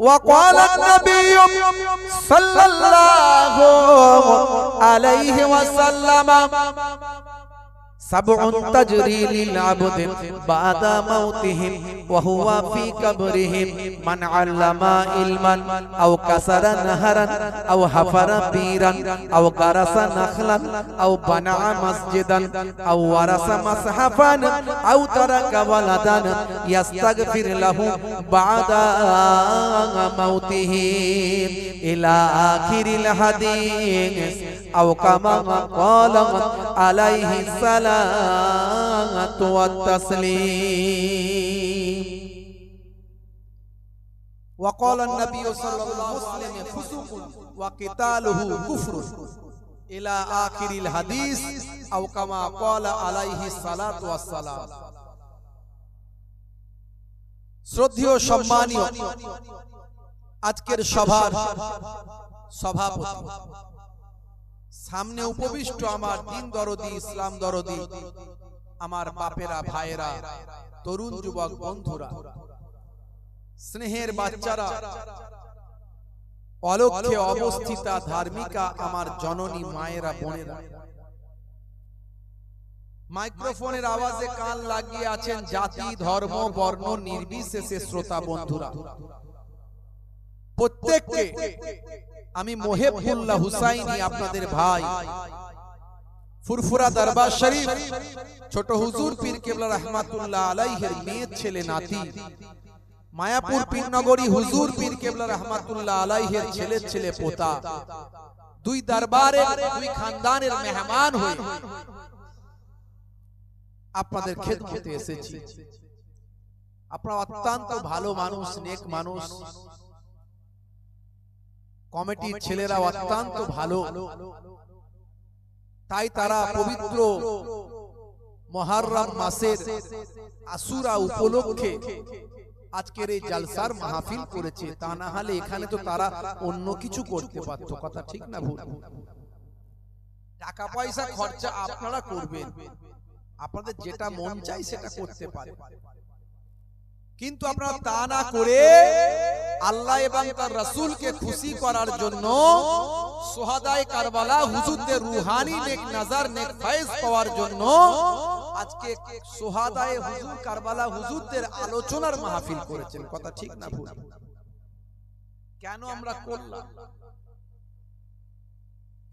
وقال النبي صلى الله عليه وسلم سبع تجري للعبد بعد موتهم وهو في قبرهم من علم علما أو كسر نهرا أو حفر بيرا أو غرس نخلا أو بنى مسجدا أو ورث مصحفا أو ترك ولدا يستغفر له بعد موته إلى آخر الحديث أو كما قال عليه الصلاة والتسليم. وقال النبي صلى الله عليه وسلم فسوق وقتاله كفر إلى آخر الحديث أو كما قال عليه الصلاة والسلام. শ্রদ্ধেয় সম্মানীয় আজকের সভার সভাপতি, সামনে উপবিষ্ট আমার দিন দরদি, ইসলাম দরদি, আমার বাপেরা, ভাইয়েরা, তরুণ যুবক বন্ধুরা, স্নেহের বাচ্চারা, অলক্ষ্যে অবস্থিতা ধার্মিকা আমার জননী মায়েরা, বোনেরা, মাইক্রোফোনের আওয়াজে কান লাগিয়ে আছেন জাতি, ধর্ম, বর্ণ নির্বিশেষে শ্রোতা বন্ধুরা, প্রত্যেককে আমি মোহেবুল্লাহ হুসাইনি আপনাদের ভাই, ফুরফুরা দরবার শরীফ ছোট হুজুর পীর কেবলা রহমাতুল্লাহ আলাইহির মেয়ের ছেলে নাতি, মায়াপুর পীরনগরী হুজুর পীর কেবলা রহমাতুল্লাহ আলাইহির ছেলের ছেলে পোতা, দুই দরবারের দুই খানদানের মেহমান হয়ে আপনাদের খেদমতে এসেছি। আপনারা অত্যন্ত ভালো মানুষ, নেক মানুষ, কমিটির ছেলেরা অত্যন্ত ভালো, তাই তারা পবিত্র মুহররম মাসের আশুরা উপলক্ষে আজকের এই জলসার মাহফিল করেছে। তা না হলে এখানে তো তারা অন্য কিছু করতে পারত। কথা ঠিক না ভুল? টাকা পয়সা খরচা আপনারা করবেন, আপনাদের যেটা মন চাই সেটা করতে পারেন, কিন্তু আপনারা তা না করে আল্লাহ এবং তার রাসূলকে খুশি করার জন্য সোহাদায়ে কারবালা হুজুরদের রুহানি নেক নজর, নেক ফয়েজ পাওয়ার জন্য আজকে সোহাদায়ে হুজুর কারবালা হুজুরদের আলোচনার মাহফিল করেছেন। কথা ঠিক না ভুল? কেন আমরা করলাম?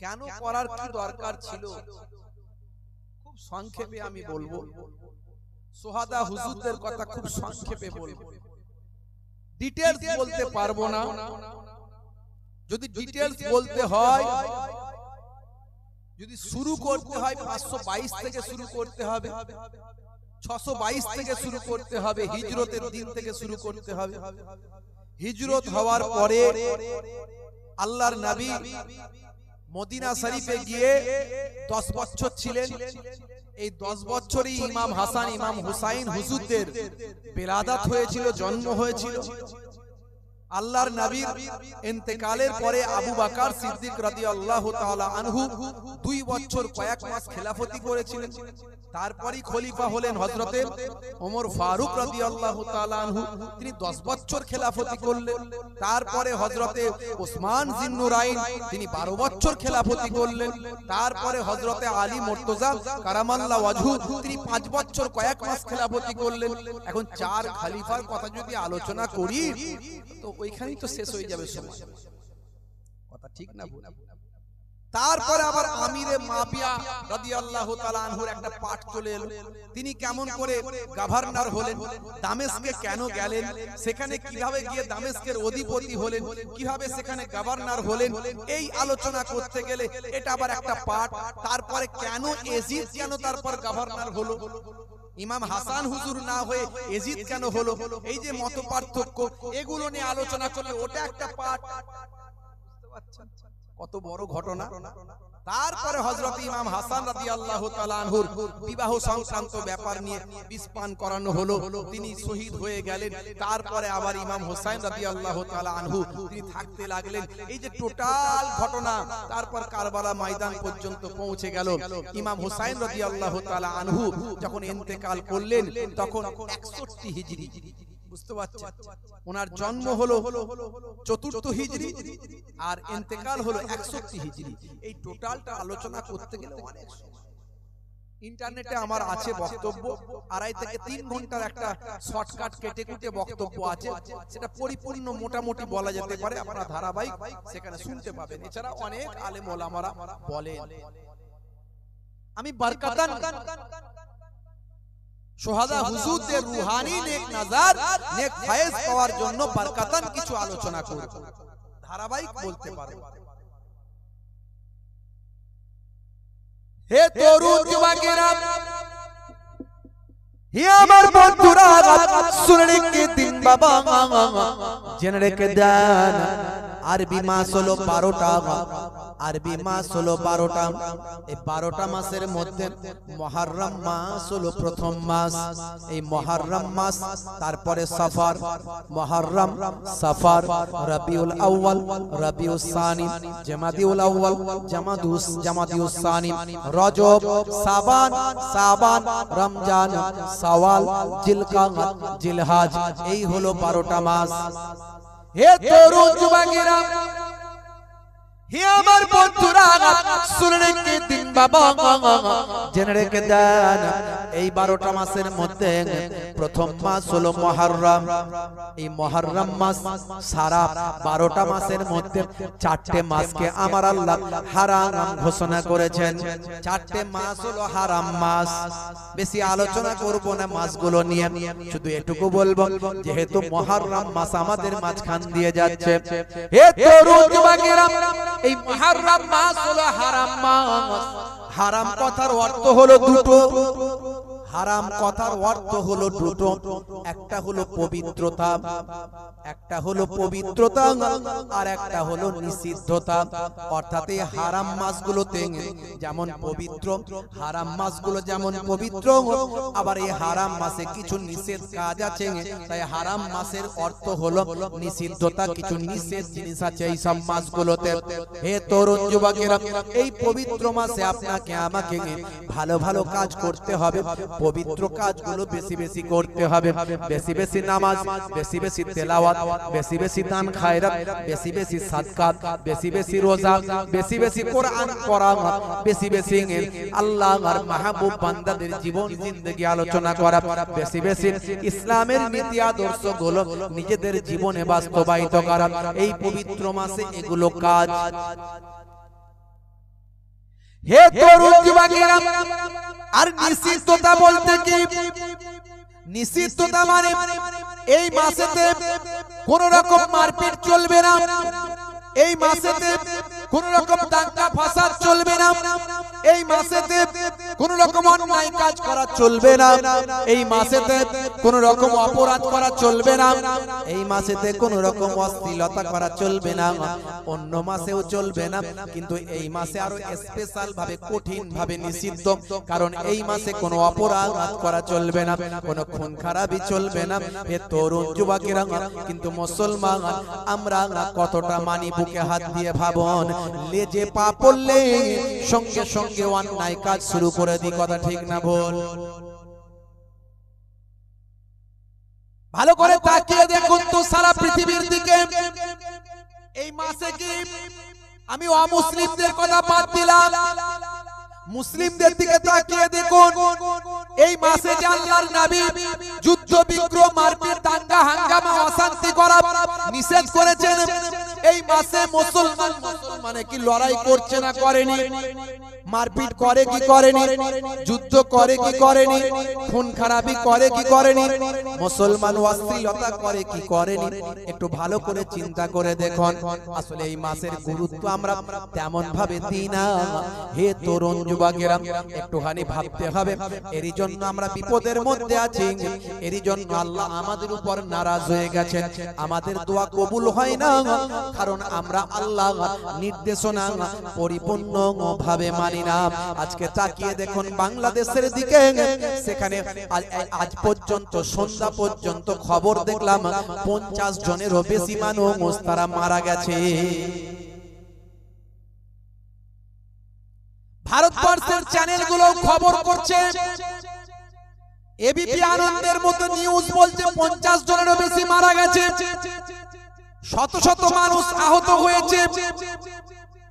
কেন করার কি দরকার ছিল? খুব সংক্ষেপে আমি বলবো, সোহাদা হুজুরদের কথা খুব সংক্ষেপে বলবো, ডিটেইলস বলতে পারবো না। যদি ডিটেইলস বলতে হয়, যদি শুরু করতে হয় 522 থেকে শুরু করতে হবে, 622 থেকে শুরু করতে হবে, হিজরতের দিন থেকে শুরু করতে হবে। হিজরত হওয়ার পরে আল্লাহর নবী মদিনা শরীফে গিয়ে 10 বছর ছিলেন। এই 10 বছরই ইমাম হাসান, ইমাম হুসাইন হুজুরদের বেলাদাত হয়েছিল, জন্ম হয়েছিল। আল্লাহর নবীর ইন্তেকালের পরে আবু বকর সিদ্দিক রাদিয়াল্লাহু তাআলা আনহু 2 বছর কয়েক মাস খেলাফতি করেছিলেন। তারপরই খলিফা হলেন হযরতে ওমর ফারুক রাদিয়াল্লাহু তাআলা আনহু, তিনি 10 বছর খেলাফতি করলেন। তারপরে হযরতে ওসমান জিন্নুরাইন, তিনি 12 বছর খেলাফতি করলেন। তারপরে হযরতে আলী মুর্তজা কারামাল্লাহু ওয়াজহু, তিনি 5 বছর কয়েক মাস খেলাফতি করলেন। এখন 4 খলিফার কথা যদি আলোচনা করি তো ওইখানেই তো শেষ হয়ে যাবে সময়। কথা ঠিক না ভুল? তারপরে আবার আমিরে মাবিয়া রাদিয়াল্লাহু তাআলা আনহুর একটা পাঠ চলে এলো। তিনি কেমন করে গভর্নর হলেন, দামেস্কে কেন গেলেন, সেখানে কিভাবে গিয়ে দামেস্কের অধিপতি হলেন, কিভাবে সেখানে গভর্নর হলেন, এই আলোচনা করতে গেলে এটা আবার একটা পাঠ। তারপরে কেন এজিদ কেন তারপর গভর্নর হলো, ইমাম হাসান হুজুর না হয়ে এজিদ কেন হলো, এই যে মত পার্থক্য, এগুলো নিয়ে আলোচনা করলে ওটা একটা পাঠ। বুঝতে পারছেন কত বড় ঘটনা? তারপরে হযরত ইমাম হাসান রাদিয়াল্লাহু তাআলা আনহুর বিবাহ সংক্রান্ত ব্যাপার নিয়ে বিস্পান করানো হলো, তিনি শহীদ হয়ে গেলেন। তারপরে আবার ইমাম হুসাইন রাদিয়াল্লাহু তাআলা আনহু তিনি থাকতে লাগলেন। এই যে টোটাল ঘটনা, তারপর কারবালা ময়দান পর্যন্ত পৌঁছে গেল। ইমাম হুসাইন রাদিয়াল্লাহু তাআলা আনহু যখন ইন্তেকাল করলেন তখন 61 হিজরি, বুঝতে পারছেন? ওনার জন্ম হলো ৪র্থ হিজরি আর ইন্তেকাল হলো ৬১ হিজরি। এই টোটালটা আলোচনা করতে গেলে অনেক সময়। ইন্টারনেটে আমার আছে বক্তব্য, ২.৫ থেকে ৩ ঘন্টার একটা শর্টকাট কেটে কুটে বক্তব্য আছে, সেটা পরিপূর্ণ মোটামুটি বলা যেতে পারে। আপনারা ধারাবাহিক সেখানে শুনতে পাবেন। এছাড়া অনেক আলেম ওলামারা বলেন। আমি বরকতান সোহাদা হুজুরদের রুহানি নেক নজর নেক ফয়েজ পাওয়ার জন্য বরকতান কিছু আলোচনা করব, ধারাবাহিক বলতে পারো। হে তরুণ যুবকেরা, হে আমার বন্ধুরা, শুনে রেখে দিন বাবা, জেনে রেখে দেন। আরবি মাস হলো 12টা, আরবি মাস হলো 12টা। এই 12টা মাসের মধ্যে মুহররম মাস হলো প্রথম মাস। এই মুহররম মাস, তারপরে সফর, মুহররম, সফর, রবিউল আউয়াল, রবিউস সানি, জামাদিউল আউয়াল, জামাদিউস সানি, রজব, শাবান, রমজান, শাওয়াল, জিলকাদ, জিলহজ। এই হলো 12টা মাস। হে তরুণ যুবকেরা, হে আমার বন্ধুরা, শুনে রেখে দিন বাবা, জেনে রেখে দেন। এই 12টা মাসের মধ্যে প্রথম মাস হলো মুহররম। এই মুহররম মাস, সারা 12টা মাসের মধ্যে 4টে মাসকে আমার আল্লাহ হারাম ঘোষণা করেছেন। 4টে মাস হলো হারাম মাস। বেশি আলোচনা করব না মাসগুলো নিয়ে, শুধু এটুকু বলবো, যেহেতু মুহররম মাস আমাদের মাঝখান দিয়ে যাচ্ছে। হে তরুণ যুবকেরা, এই মুহররম মাস হলো হারাম মাস। হারাম কথার অর্থ হলো দুটো। হারাম কথার অর্থ হলো দুটো। একটা হলো পবিত্রতা, একটা হলো পবিত্রতা, আর একটা হলো নিষিদ্ধতা। অর্থাৎ এই হারাম মাসগুলোতে যেমন পবিত্র, হারাম মাসগুলো যেমন পবিত্র, আবার এই হারাম মাসে কিছু নিষেধ কাজ আছে। তাই হারাম মাসের অর্থ হলো নিষিদ্ধতা, কিছু নিষেধ জিনিস আছে এই সব মাসগুলোতে। হে তরুণ যুবকেরা, এই পবিত্র মাসে আপনাকে আমাকে ভালো ভালো কাজ করতে হবে। পবিত্র কাজগুলো বেশি বেশি করতে হবে। বেশি বেশি নামাজ, বেশি বেশি তেলাওয়াত, বেশি বেশি দান খায়রাত, বেশি বেশি সাদকা, বেশি বেশি রোজা, বেশি বেশি কোরআন পড়া, বেশি বেশি আল্লাহর মাহবুব বান্দাদের জীবন জিন্দেগি আলোচনা করা, বেশি বেশি ইসলামের নীতি আদর্শগুলো নিজেদের জীবনে বাস্তবায়িত করা। এই পবিত্র মাসে এগুলো কাজ। হে তরুণ যুবকেরা, আর নিষিদ্ধতা বলতে কি? নিষিদ্ধতা মানে এই মাসেতে কোন রকম মারপিট চলবে না, এই মাসেতে কোন রকম দাঙ্গা ফাসাদ চলবে না, এই মাসেতে কোন রকম অন্যায় কাজ করা চলবে না, এই মাসেতে কোন রকম অপরাধ করা চলবে না, এই মাসেতে কোন রকম অশ্লীলতা করা চলবে না। অন্য মাসেও চলবে না, কিন্তু এই মাসে আরো স্পেশাল ভাবে, কঠিন ভাবে নিষিদ্ধ। কারণ এই মাসে কোনো অপরাধ করা চলবে না, কোনো খুন খারাপি চলবে না। হে তরুণ যুবকেরা, কিন্তু মুসলমান আমরা কতটা মানি? বুকে হাত দিয়ে ভাবুন। লেজে পা পড়লে সঙ্গে সঙ্গে অন্যায় কাজ শুরু করে দিই, কথা ঠিক না ভুল? ভালো করে তাকিয়ে দেখুন তো সারা পৃথিবীর দিকে। এই মাসে কি, আমি অমুসলিমদের কথা বাদ দিলাম, মুসলিমদের দিকে তাকিয়ে দেখুন। এই মাসে যে আল্লাহর নবী যুদ্ধ বিগ্রহ, মারপিট, দাঙ্গা হাঙ্গামা, অশান্তি করা নিষেধ করেছেন, এই মাসে মুসলমান মানে কি লড়াই করছে না করেনি? মারপিট করে কি করেনি? যুদ্ধ করে কি করেনি? খুন খারাপি করে কি করেনি? মুসলমান অশ্লীলতা করে কি করেনি? একটু ভালো করে চিন্তা করে দেখুন। আসলে এই মাসের গুরুত্ব আমরা তেমন ভাবে দিই না। হে তরুণ যুবকেরা, একটুখানি ভাবতে হবে। এরই জন্য আমরা বিপদের মধ্যে আছি, এরই জন্য আল্লাহ আমাদের উপর নারাজ হয়ে গেছেন, আমাদের দোয়া কবুল হয় না, কারণ আমরা আল্লাহ নির্দেশনা পরিপূর্ণ ভাবে মানি না। আজকে তাকিয়ে দেখুন বাংলাদেশের দিকে, সেখানে আজ পর্যন্ত সন্ধ্যা পর্যন্ত খবর দেখলাম 50 জনেরও বেশি মানুষ তারা মারা গেছে। ভারতবর্ষের চ্যানেলগুলো খবর করছে, এবিপি আনন্দের মতো নিউজ বলছে 50 জনেরও বেশি মারা গেছে, শত শত মানুষ আহত হয়েছে।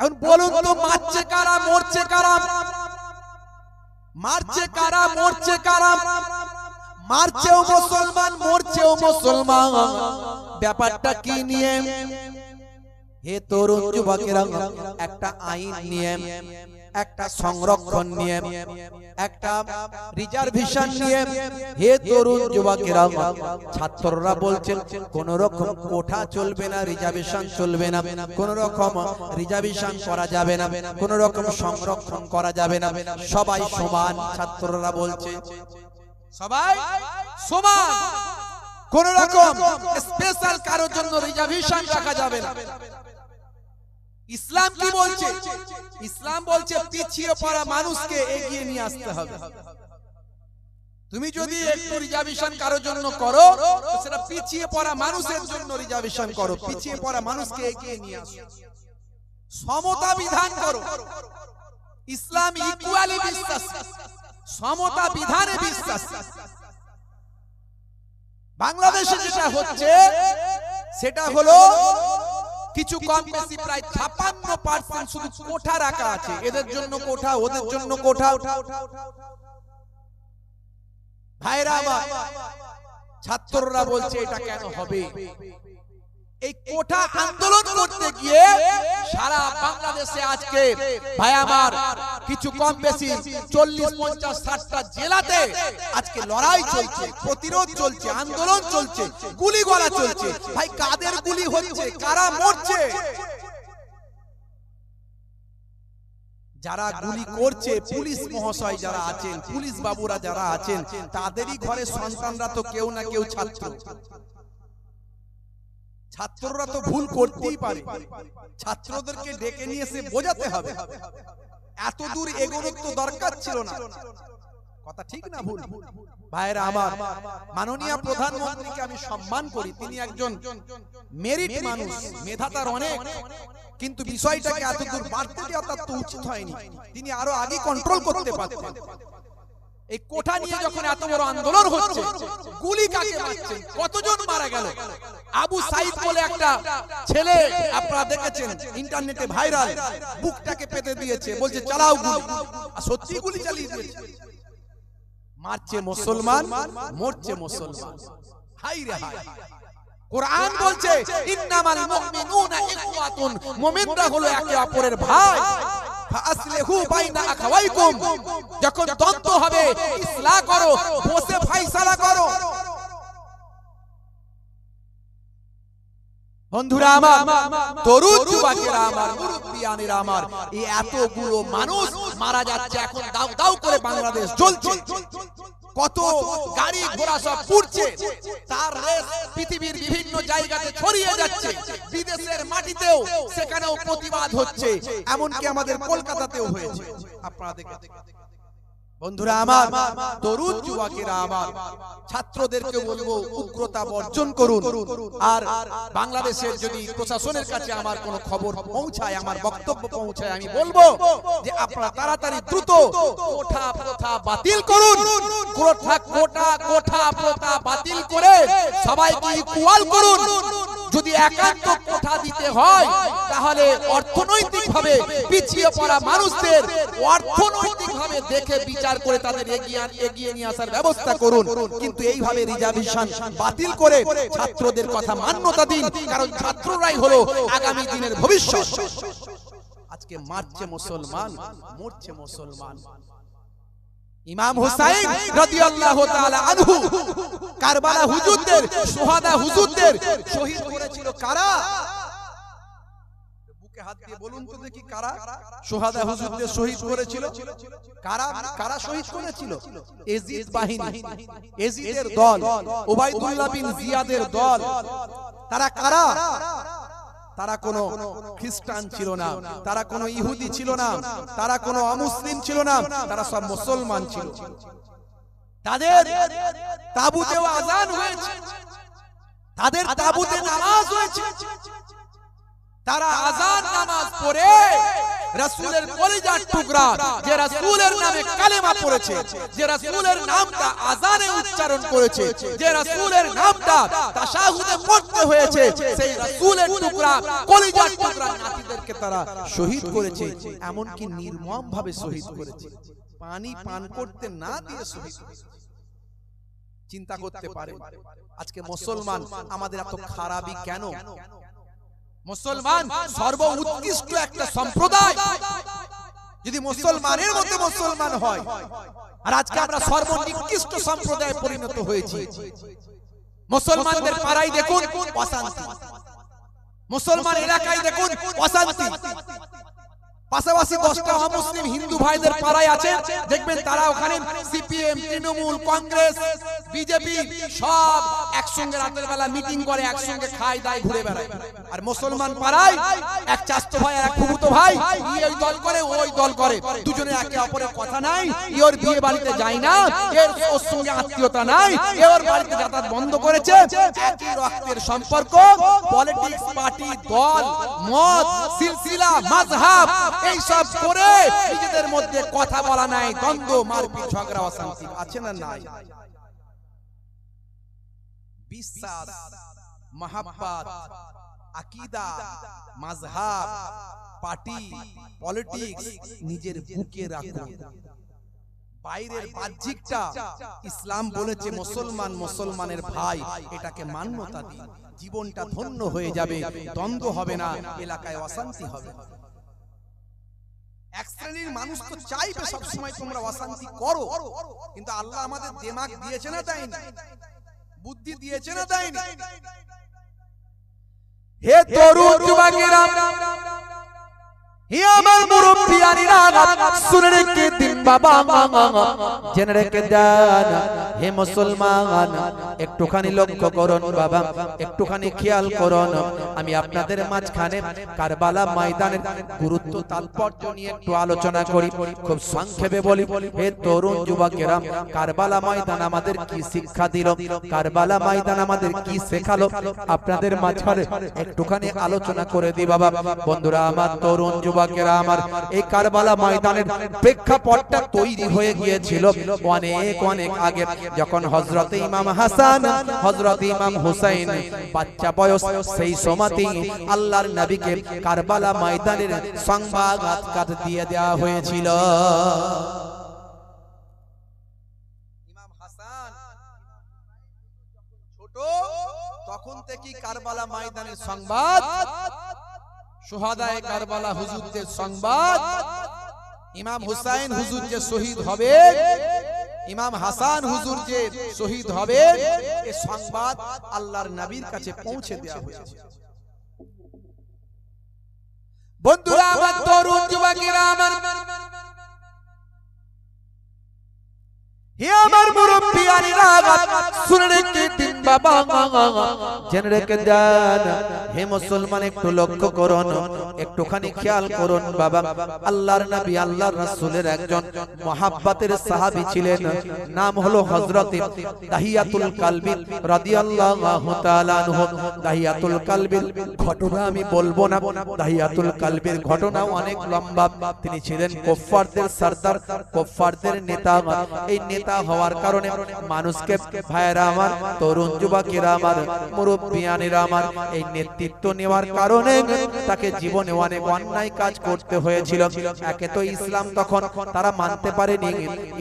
এখন বলুন তো মারছে কারা, মরছে কারা? মারছে কারা, মরছে কারা? মারছেও মুসলমান, মরছেও মুসলমান। ব্যাপারটা কি নিয়ে? হে তরুণ যুবকেরা, একটা আইন নিয়ে, একটা সংরক্ষণ নিয়ে, একটা রিজার্ভেশন নিয়ে। হে তরুণ যুবকেরা, ছাত্ররা বলছেন কোন রকম কোঠা চলবে না, রিজার্ভেশন চলবে না, কোন রকম রিজার্ভেশন করা যাবে না, কোন রকম সংরক্ষণ করা যাবে না, সবাই সমান। ছাত্ররা বলছে সবাই সমান, কোন রকম স্পেশাল কারোর জন্য রিজার্ভেশন রাখা যাবে না। ইসলাম কি বলছে? ইসলাম বলছে পিছিয়ে পড়া মানুষকে এগিয়ে নিয়ে আসতে হবে। তুমি যদি একটু রিজার্ভেশন কারোর জন্য করো, সেটা পিছিয়ে পড়া মানুষের জন্য রিজার্ভেশন করো, পিছিয়ে পড়া মানুষকে এগিয়ে নিয়ে আসো, সমতা বিধান করো। ইসলাম ইকুয়ালি বিশ্বাস, সমতা বিধানে বিশ্বাস। বাংলাদেশে যেটা হচ্ছে সেটা হলো কিছু কম বেশি প্রায় 56% শুধু কোঠা রাখা আছে, এদের জন্য কোঠা, ওদের জন্য কোঠা। ভাইরা আমার, ছাত্ররা বলছে এটা কেন হবে? এই কোঠা আন্দোলন করতে গিয়ে সারা বাংলাদেশে আজকে ভাই আমার কিছু কম বেশি 40, 50, 60টা জেলাতে আজকে লড়াই চলছে, প্রতিরোধ চলছে, আন্দোলন চলছে, গুলি গলা চলছে। ভাই কাদের গুলি হচ্ছে, কারা মরছে? যারা গুলি করছে পুলিশ মহাশয় যারা আছেন, পুলিশ বাবুরা যারা আছেন, তাদেরই ঘরে সন্তানরা তো কেউ না কেউ ছাত্র। ছাত্ররা তো ভুল করতেই পারে, ছাত্রদেরকে ডেকে নিয়ে এসে বোঝাতে হবে। এত দূর এগোনোর তো দরকার ছিল না। কথা ঠিক না ভুল? ভাইরা আমার, মাননীয় প্রধানমন্ত্রীকে আমি সম্মান করি, তিনি একজন মেরিট মানুষ, মেধা তার অনেক, কিন্তু বিষয়টাকে এত দূর বাড়তে দেওয়া তার তো উচিত হয়নি। তিনি আরো আগে কন্ট্রোল করতে পারতেন। এই কোঠা নিয়ে যখন এত বড় আন্দোলন হচ্ছে, গুলি কাকে মারছেন, কতজন মারা গেল? আবু সাইদ বলে একটা ছেলে, আপনারা দেখেছেন ইন্টারনেটে ভাইরাল, বুকটাকে পেতে দিয়েছে, বলছে চালাও গুলি, আর সত্যি গুলি চালিয়ে দিয়েছে। মারছে মুসলমান, মরছে মুসলমান। হাই রে হাই, কোরআন বলছে ইন্নামাল মুমিনুনা ইখওয়াতুন, মুমিনরা হলো একে অপরের ভাই। ফাসলিহু বাইনা আখাওয়াইকুম, যখন দ্বন্দ্ব হবে ইসলাহ করো, বসে ফয়সালা করো। বন্ধুরা আমার, তরুণ যুবকেরা আমার, মুরব্বিয়ানেরা আমার, এই এতগুলো মানুষ মারা যাচ্ছে, এখন দাউ দাউ করে বাংলাদেশ জ্বলছে, কত গাড়ি ঘোড়া সব পুড়ছে, তার রেস পৃথিবীর বিভিন্ন জায়গাতে ছড়িয়ে যাচ্ছে, বিদেশের মাটিতেও সেখানেও প্রতিবাদ হচ্ছে, এমনকি আমাদের কলকাতাতেও হয়েছে। আপনারা দেখেছেন। বন্ধুরা আমার, তরুণ যুবকেরা আমার, ছাত্রদেরকে বলবো উগ্রতা বর্জন করুন। আর বাংলাদেশের যদি প্রশাসনের কাছে আমার কোনো খবর পৌঁছায়, আমার বক্তব্য পৌঁছায়, আমি বলবো যে আপনারা তাড়াতাড়ি দ্রুত কোঠা প্রথা বাতিল করুন। কোঠা প্রথা বাতিল করে সবাইকে ইকুয়াল করুন। যদি একান্ত কোঠা দিতে হয়, তাহলে অর্থনৈতিকভাবে পিছিয়ে পড়া মানুষদের অর্থনৈতিকভাবে দেখে বিচার করে তাদের এগিয়ে নিয়ে আসার ব্যবস্থা করুন। কিন্তু এইভাবে রিজার্ভেশন বাতিল করে ছাত্রদের কথা মান্যতা দিন, কারণ ছাত্ররাই হলো আগামী দিনের ভবিষ্যৎ। আজকে মারছে মুসলমান, মরছে মুসলমান। ইমাম হুসাইন রাদিয়াল্লাহু তাআলা আনহু কারবালা হুজুরদের, শুহাদা হুজুরদের শহীদ করেছিল কারা? বুকে হাত দিয়ে বলুন তো দেখি, কারা শুহাদা হুজুরদের শহীদ করেছিল? কারা কারা শহীদ করেছিল? ইয়াজিদ বাহিনী, ইয়াজিদের দল, উবাইদুল্লাহ বিন জিয়াদের দল। তারা কারা? তারা কোনো খ্রিস্টান ছিল না, তারা কোনো ইহুদি ছিল না, তারা কোনো অমুসলিম ছিল না, তারা সব মুসলমান ছিল। তাদের তাবুতেও আযান হয়েছে, তাদের তাবুতে নামাজ হয়েছে, তারা আযান নামাজ পড়ে রাসূলের কলিজার টুকরা যে রাসূলের নামে কালেমা পড়েছে, যে রাসূলের নামটা আযানে উচ্চারণ করেছে, যে রাসূলের নামটা তাশাহুদে পড়তে হয়েছে, সেই রাসূলের টুকরা কলিজার টুকরা নাতিদেরকে তারা শহীদ করেছে। এমন কি নির্মম ভাবে শহীদ করেছে, পানি পান করতে না দিয়ে শহীদ করেছে। চিন্তা করতে পারে আজকে মুসলমান আমাদের এত খারাপই কেন? মুসলমান সর্ব উৎকৃষ্ট একটা সম্প্রদায়, যদি মুসলমানের মধ্যে মুসলমান হয়, আর আজকে আমরা সর্বনিকৃষ্ট সম্প্রদায়ে পরিণত হয়েছি। মুসলমানদের পাড়ায় দেখুন অশান্তি, মুসলমান এলাকায় দেখুন অশান্তি, পাশাপাশি 10টা অমুসলিম হিন্দু ভাইদের পাড়ায় আছে, দেখবেন তারা ওখানে সিপিএম, তৃণমূল, কংগ্রেস, বিজেপি সব একসঙ্গে রাতের বেলা মিটিং করে, একসঙ্গে খায় দায় ঘুরে বেড়ায়। আর মুসলমান পাড়ায় এক চাচতো ভাই আর এক ফুফুতো ভাই, ই ওই দল করে ওই দল করে, দুজনে একে অপরের কথা নাই, ই ওর বিয়ে বাড়িতে যায় না, এর ওর সঙ্গে আত্মীয়তা নাই, এ ওর বাড়িতে যাতায়াত বন্ধ করেছে, একই রক্তের সম্পর্ক। পলিটিক্স, পার্টি, দল, মত, সিলসিলা, মাযহাব এই সব করে নিজেদের মধ্যে কথা বলা নাই, দ্বন্দ্ব, মারপিট, ঝগড়া, অশান্তি আছে না নাই? বিশ্বাস, মহব্বত, আকীদা, মাযহাব, পার্টি, পলিটিক্স নিজের বুকে রাখুন। বাইরের বাহ্যিকটা ইসলাম বলেছে মুসলমান মুসলমানের ভাই, এটাকে মান্যতা দিন, জীবনটা ধন্য হয়ে যাবে, দ্বন্দ্ব হবে না, এলাকায় অশান্তি হবে না। এক শ্রেণীর মানুষ তো চাইবে সবসময় তোমরা অশান্তি করো, কিন্তু আল্লাহ আমাদের দিমাগ দিয়েছে না দেয়নি, বুদ্ধি দিয়েছে না দেয়নি? হে তরুণ যুবকেরা, হে আমার মুরব্বিয়ানিরা, শুনে রেখে দিন বাবা, জেনে রেখে যান। হে মুসলমান, একটুখানি লক্ষ্য করুন বাবা, একটুখানি খেয়াল করুন। আমি আপনাদের মাঝখানে কারবালা ময়দানের গুরুত্ব তাৎপর্য নিয়ে একটু আলোচনা করি, খুব সংক্ষেপে বলি। হে তরুণ যুবকেরা, কারবালা ময়দান আমাদের কি শিক্ষা দিল, কারবালা ময়দান আমাদের কি শেখালো, আপনাদের মাঝখানে একটুখানি আলোচনা করে দিই বাবা। বন্ধুরা আমার, তরুণ যুবকেরা আমার, এই কারবালা ময়দানের প্রেক্ষাপটটা তৈরি হয়ে গিয়েছিল অনেক অনেক আগে, যখন হযরত ইমাম হাসান, হযরত ইমাম হুসাইন বাচ্চা বয়স, সেই সময়তেই আল্লাহর নবীকে কারবালা ময়দানের সংবাদ দিয়ে দেওয়া হয়েছিল। ইমাম হাসান ছোট, তখন থেকেই কারবালা ময়দানের সংবাদ, শুহাদায়ে কারবালা হুজুরদের সংবাদ, ইমাম হুসাইন হুজুর যে শহীদ হবে, ইমাম হাসান হুজুর যে শহীদ হবে, এই সংবাদ আল্লাহর নবীর কাছে পৌঁছে দেওয়া হয়েছে। বন্ধুরা আমার, তরুণ যুবকেরা আমার, হে আমার মুরব্বিয়ানিরা, শুনে রেখে দিন বাবা, জেনে রেখে দেন। হে মুসলমান, একটু লক্ষ্য করুন, একটুখানি খেয়াল করুন বাবা। আল্লাহর নবী, আল্লাহর রাসূলের একজন মহাব্বতের সাহাবী ছিলেন, নাম হলো হযরত দাহিয়াতুল কালবি রাদিয়াল্লাহু তাআলা আনহু। দাহিয়াতুল কালবির ঘটনা আমি বলবো না, দাহিয়াতুল কালবির ঘটনা অনেক লম্বা। তিনি ছিলেন কুফফারদের সরদার, কুফফারদের নেতা। এই নেতা হওয়ার কারণে মানুষকে, ভাইরা আমার, তরুণ যুবকেরা আমার, মুরব্বিয়ানিরা আমার, এই নেতৃত্ব নেওয়ার কারণে তাকে জীবনে অনেক অন্যায় কাজ করতে হয়েছিল। একে তো ইসলাম তখন তারা মানতে পারেনি,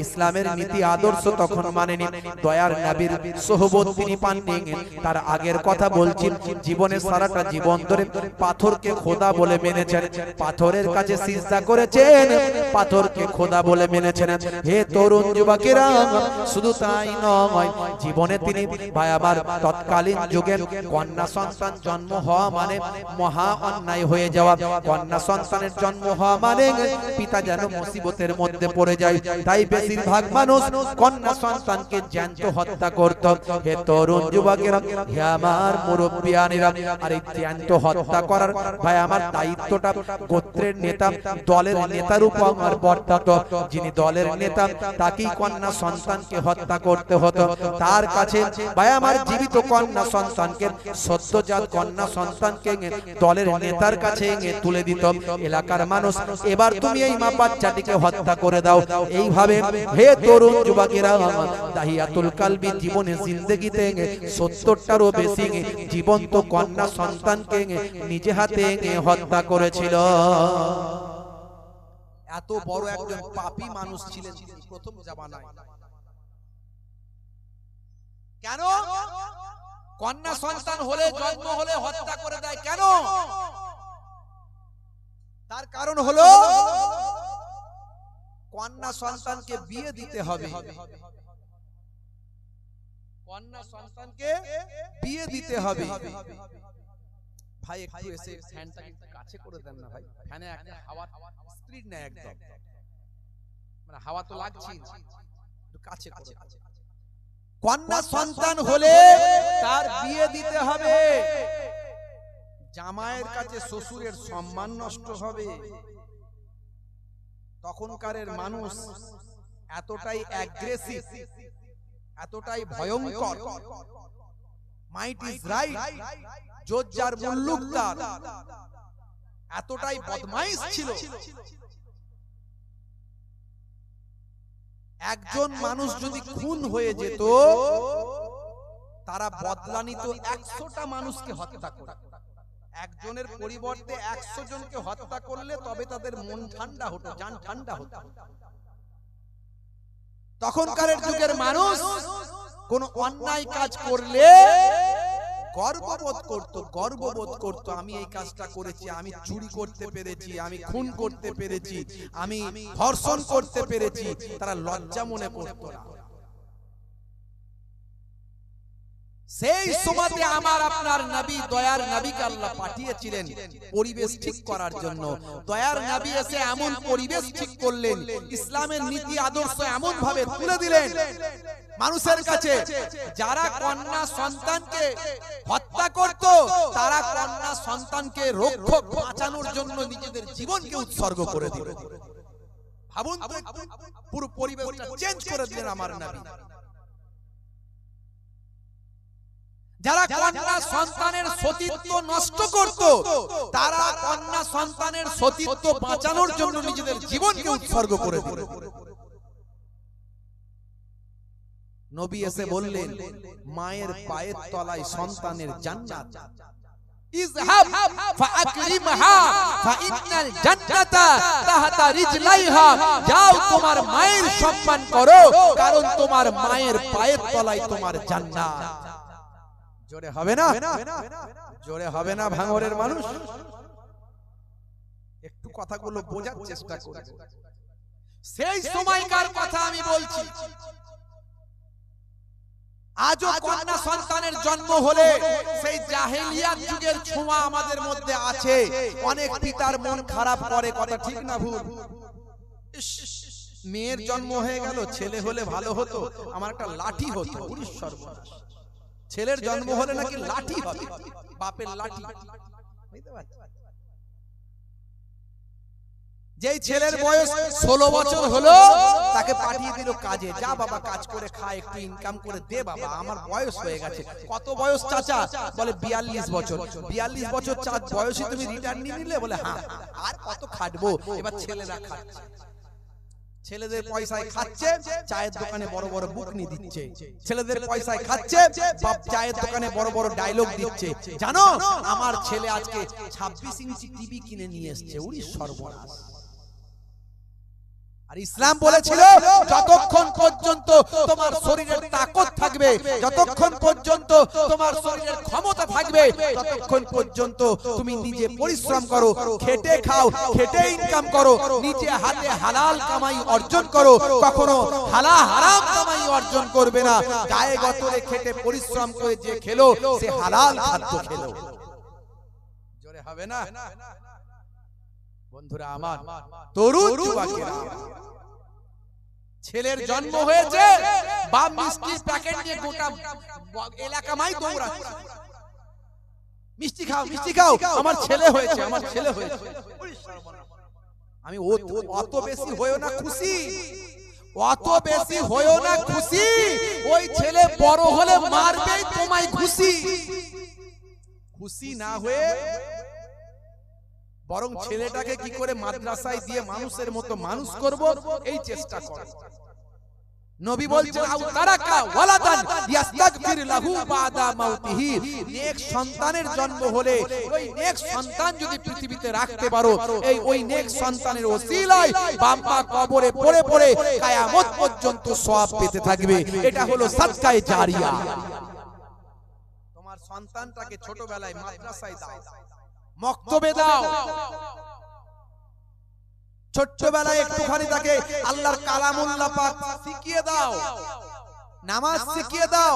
ইসলামের নীতি আদর্শ তখন মানেনি, দয়ার নবীর সোহবত তিনি পাননি। তার আগের কথা বলছি, জীবনে সারাটা জীবন ধরে পাথরকে খোদা বলে মেনেছেন, পাথরের কাছে সিজদা করেছেন, পাথরকে খোদা বলে মেনেছেন। হে তরুণ যুবকেরা, শুধু তাই নয়, জীবনে তিনি, ভাই আমার, তৎকালীন যুগে কন্যা সন্তান জন্ম হওয়া মানে মহা অন্যায় হয়ে যাওয়া। কন্যা সন্তানের জন্ম হওয়া মানে পিতা যেন মুসিবতের মধ্যে পড়ে যায়, তাই বেশিরভাগ মানুষ কন্যা সন্তানকে জ্যান্ত হত্যা করত। হে তরুণ যুবকেরা, হে আমার মুরব্বিয়ানিরা, আর এই জ্যান্ত হত্যা করার, ভাই আমার, দায়িত্বটা গোত্রের নেতা, দলের নেতার উপর বর্তাত। যিনি দলের নেতা, তাকেই কন্যা সন্তানকে হত্যা করতে হতো। তার কাছে, ভাই আমার, আমার জীবিত কন্যা সন্তানকে, সদ্যজাত কন্যা সন্তানকে দলের নেতার কাছে তুলে দিত এলাকার মানুষ। এবার তুমি এই মা বাচ্চাটিকে হত্যা করে দাও। এইভাবে হে তরুণ যুবকেরা, দাহিয়াতুল কালবি জীবনে জিন্দেগিতে 70টারও বেশি জীবন্ত কন্যা সন্তানকে নিজে হাতে হত্যা করেছিল। এত বড় একজন পাপী মানুষ ছিলেন প্রথম জামানায়। কেন কন্যা সন্তান হলে, জন্ম হলে হত্যা করে দেয়? কেন? তার কারণ হলো কন্যা সন্তানকে বিয়ে দিতে হবে। কন্যা সন্তানকে বিয়ে দিতে হবে। ভাই একটু এসে ফ্যানটা একটু কাছে করে দেন না ভাই, ফ্যানে একটা হাওয়া স্পিড না, একদম মানে হাওয়া তো লাগছে, একটু কাছে করে। কন্যা সন্তান হলে তার বিয়ে দিতে হবে। জামাইয়ের কাছে শ্বশুরের সম্মান নষ্ট হবে। তখনকারের মানুষ এতটাই অ্যাগ্রেসিভ, এতটাই ভয়ঙ্কর, মাইট ইজ রাইট, জোজ্জার মুল্লুকদার, এতটাই বদমাইশ ছিল। একজন মানুষ যদি খুন হয়ে যেত, তারা বদলা নিত 100টা মানুষকে হত্যা করে। একজনের পরিবর্তে 100 জনকে হত্যা করলে তবে তাদের মন ঠান্ডা হতো, জান ঠান্ডা হতো। তখনকার যুগের মানুষ কোন অন্যায় কাজ করলে গর্ববোধ করত, আমি এই কাজটা করেছি, আমি চুরি করতে পেরেছি, আমি খুন করতে পেরেছি, আমি ধর্ষণ করতে পেরেছি। তারা লজ্জা মনে করত না। সেই সময়তে আমার আপনার নবী, দয়ার নবীকে আল্লাহ পাঠিয়েছিলেন পরিবেশ ঠিক করার জন্য। দয়ার নবী এসে এমন পরিবেশ ঠিক করলেন, ইসলামের নীতি আদর্শ এমন ভাবে তুলে দিলেন মানুষের কাছে, যারা কন্যা সন্তানকে হত্যা করত, তারা কন্যা সন্তানকে রক্ষক বাঁচানোর জন্য নিজেদের জীবনকে উৎসর্গ করে দিল। ভাবুন তো, পুরো পরিবেশটা চেঞ্জ করে দিলেন আমার নবী। যারা কন্যা সন্তানের সতীত্ব নষ্ট করত, তারা কন্যা সন্তানের সতীত্ব বাঁচানোর জন্য নিজেদের জীবনকে উৎসর্গ করে দিল। নবী এসে বললেন, মায়ের পায়ের তলায় সন্তানের জান্নাত। ইযহাব ফাআকরিমহা ফাইন্নাল জান্নাতা তাহতা রিজলাইহা। যাও তোমার মায়ের সম্মান করো, কারণ তোমার মায়ের পায়ের তলায় তোমার জান্নাত। জোরে হবে না? জোরে হবে না ভাঙরের মানুষ? একটু কথাগুলো বোঝার চেষ্টা করুন। সেই সময়কার কথা আমি বলছি। আজও কন্যা সন্তানের জন্ম হলে সেই জাহেলিয়াত যুগের ছোঁয়া আমাদের মধ্যে আছে। অনেক পিতার মন খারাপ করে, কথা ঠিক না ভুল? মেয়ের জন্ম হয়ে গেল, ছেলে হলে ভালো হতো, আমার একটা লাঠি হতো। সর্বনাশ, ছেলের জন্ম হলে নাকি লাঠি হবে, বাপের লাঠি। যেই ছেলের বয়স 16 বছর হলো, তাকে পাঠিয়ে দিল কাজে। যা বাবা কাজ করে খা, একটু ইনকাম করে দে বাবা, আমার বয়স হয়ে গেছে। কত বয়স চাচা? বলে 42 বছর। 42 বছর বয়সে তুমি রিটায়ার নিয়ে নিলে? বলে হ্যাঁ। আর কত খাটবো? এবার ছেলেরা খাচ্ছে, ছেলেদের পয়সায় খাচ্ছে, চায়ের দোকানে বড় বড় বুকনি দিচ্ছে। ছেলেদের পয়সায় খাচ্ছে, বাপ চায়ের দোকানে বড় বড় ডায়লগ দিচ্ছে। জানো আমার ছেলে আজকে 26 ইঞ্চি টিভি কিনে নিয়ে এসেছে। উড়ি সর্বনাশ। আর ইসলাম বলেছিল, যতক্ষণ পর্যন্ত তোমার শরীরের তাকত থাকবে, যতক্ষণ পর্যন্ত তোমার শরীরের ক্ষমতা থাকবে, ততক্ষণ পর্যন্ত তুমি নিজে পরিশ্রম করো, খেটে খাও, খেটে ইনকাম করো, নিজে হাতে হালাল কামাই অর্জন করো। কখনো হারাম কামাই অর্জন করবে না। গায়ে গতরে খেটে পরিশ্রম করে যে খেলো, সে হালাল খাদ্য খেলো। জোরে হবে না? বন্ধুরা আমার, তরুণ যুবকেরা, ছেলের জন্ম হয়েছে, বাপ মিষ্টির প্যাকেট নিয়ে গোটা এলাকায় দৌড়াচ্ছে, মিষ্টি খাও, মিষ্টি খাও, আমার ছেলে হয়েছে, আমার ছেলে হয়েছে। আমি অত বেশি হয়েও না খুশি, অত বেশি হয়ো না খুশি, ওই ছেলে বড় হলে মারবেই তোমায় খুশি। খুশি না হয়ে বরং ছেলেটাকে কি করে মাদ্রাসায় দিয়ে মানুষের মতো মানুষ করব এই চেষ্টা করো। নবী বলছেন আও তারাকা ওয়ালাদান ইস্তাগফির লাহু বাদা মাউতিহি, নেক সন্তানের জন্ম হলে ওই নেক সন্তান যদি পৃথিবীতে রাখতে পারো, এই ওই নেক সন্তানের ওসিলায় বাম্মা কবরে পড়ে পড়ে কিয়ামত পর্যন্ত সওয়াব পেতে থাকবে। এটা হলো সাদকায়ে জারিয়া। তোমার সন্তানটাকে ছোটবেলায় মাদ্রাসায় দাও, মক্তবে দাও, ছোট্টবেলায় একটুখানি তাকে আল্লাহর কালামুল্লাহ পাক শিখিয়ে দাও, নামাজ শিখিয়ে দাও,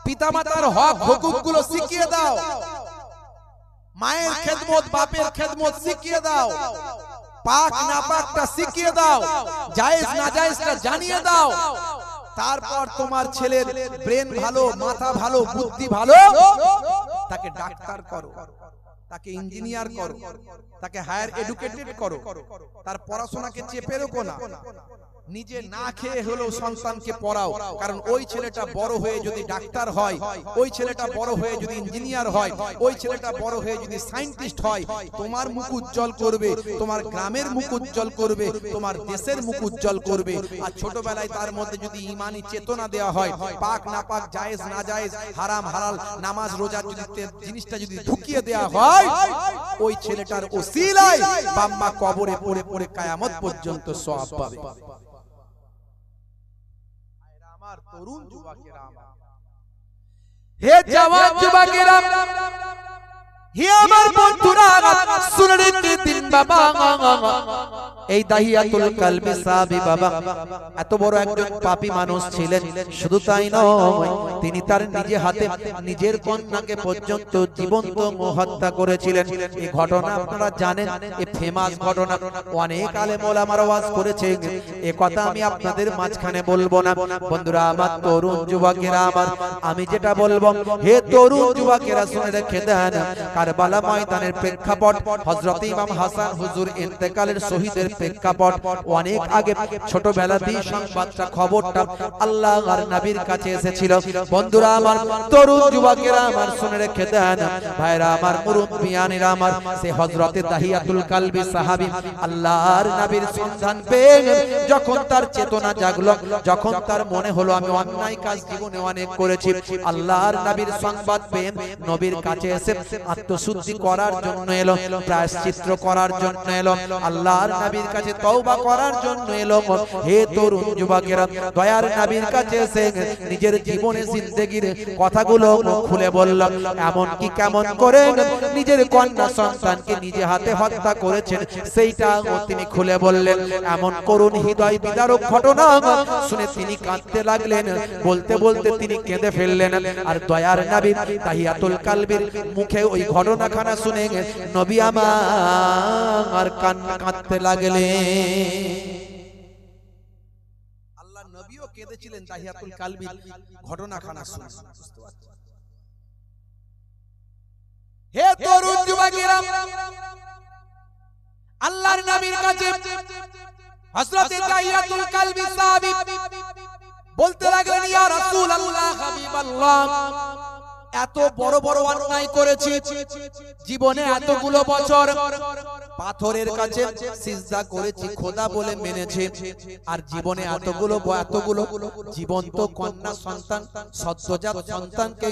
পিতামাতার হক হুকুকগুলো শিখিয়ে দাও, মায়ের খেদমত বাপের খেদমত শিখিয়ে দাও, পাক নাপাকটা শিখিয়ে দাও, জায়েজ নাজায়েজটা জানিয়ে দাও। তারপর তোমার ছেলের ব্রেন ভালো, মাথা ভালো, বুদ্ধি ভালো, তাকে ডাক্তার করো, তাকে ইঞ্জিনিয়ার করো, তাকে হায়ার এডুকেটেড করো, তার পড়াশোনাকে চেপে রেখো না। নিজে না খেয়ে হলেও সন্তানকে পড়াও, কারণ ওই ছেলেটা বড় হয়ে যদি ডাক্তার হয়, ওই ছেলেটা বড় হয়ে যদি ইঞ্জিনিয়ার হয়, ওই ছেলেটা বড় হয়ে যদি সায়েন্টিস্ট হয়, তোমার মুখ উজ্জ্বল করবে, তোমার গ্রামের মুখ উজ্জ্বল করবে, তোমার দেশের মুখ উজ্জ্বল করবে। আর ছোটবেলায় তার মধ্যে যদি ঈমানি চেতনা দেওয়া হয়, পাক না পাক, জায়েজ না জায়েজ, হারাম হালাল, নামাজ রোজা যদি জিনিসটা যদি ঢুকিয়ে দেওয়া হয়, ওই ছেলেটার ওসিলায় বাম্মা কবরে পড়ে পড়ে কিয়ামত পর্যন্ত সওয়াব পাবে। তরুণ যুবকেরা, হে জওয়ান যুবকেরা, হে আমার বন্ধুরা, শুনে দিন বাবা, এই দাহিয়াতুল কালবি সাহাবী বাবা এত বড় একজন পাপী মানুষ ছিলেন। শুধু তাই নয়, তিনি তার নিজে হাতে নিজের কন্যাকে পর্যন্ত জীবন্ত হত্যা করেছিলেন। এই ঘটনা আপনারা জানেন, এই ফেমাস ঘটনা, অনেক আলেম ওলামারা ওয়াজ করেছে, এই কথা আমি আপনাদের মাঝখানে বলবো না। বন্ধুরা আমার, তরুণ যুবকেরা আমার, আমি যেটা বলবো, হে তরুণ যুবকেরা শুনে রেখে দেন, কারবালা ময়দানের প্রেক্ষাপট, হযরত ইমাম হাসান হুজুর ইন্তেকালের শহীদের প্রেক্ষাপট অনেক আগে ছোটবেলাতেই সংবাদটা, খবরটা আল্লাহর নবীর কাছে এসেছিল। বন্ধুরা আমার, তরুণ যুবকেরা আমার, শুনে রেখে দেন, ভাইরা আমার, মুরব্বিয়ানেরা আমার, সে হযরতে দাহিয়াতুল কালবি সাহাবী আল্লাহর নবীর সন্ধান পেয়ে যখন তার চেতনা জাগলো, যখন তার মনে হলো আমি অন্যায় কাজ জীবনে অনেক করেছি, আল্লাহর নবীর সংবাদ পেয়ে নবীর কাছে এসে আত্মশুদ্ধি করার জন্য এলো, প্রায়শ্চিত্ত করার জন্য এলো, আল্লাহর নবীর কাছে তওবা করার জন্য এলো। হে তরুণ যুবকেরা, দয়ার নবীর কাছে এসে নিজের জীবনে জিন্দেগির কথাগুলো খুলে বলল। এমন কি কেমন করে নিজের কন্যা সন্তানকে নিজে হাতে হত্যা করেছেন সেইটা তিনি খুলে বললেন। এমন করুণ হৃদয় বিদারক ঘটনা শুনে তিনি কাঁদতে লাগলেন, বলতে বলতে তিনি কেঁদে ফেললেন। আর দয়ার নবী দাহিয়াতুল কালবির মুখে ওই ঘটনাখানা শুনে নবী আমার কাঁদতে লাগলেন। আল্লাহর নবীও কেঁদেছিলেন দাহিয়াতুল কালবির ঘটনাখানা শুনে। হে তরুণ যুবকেরা, আল্লাহর নবীর কাছে হযরত দাহিয়াতুল কালবি সাহাবী বলতে লাগলেন, ইয়া রাসূলুল্লাহ, হাবিবাল্লাহ, এত বড় বড় অন্যায় করেছি, জীবনে এতগুলো বছর পাথরের কাছে সিজদা করেছি, খোদা বলে মেনেছি, আর জীবনে এতগুলো জীবন্ত কন্যা সন্তান, সদ্যজাত সন্তানকে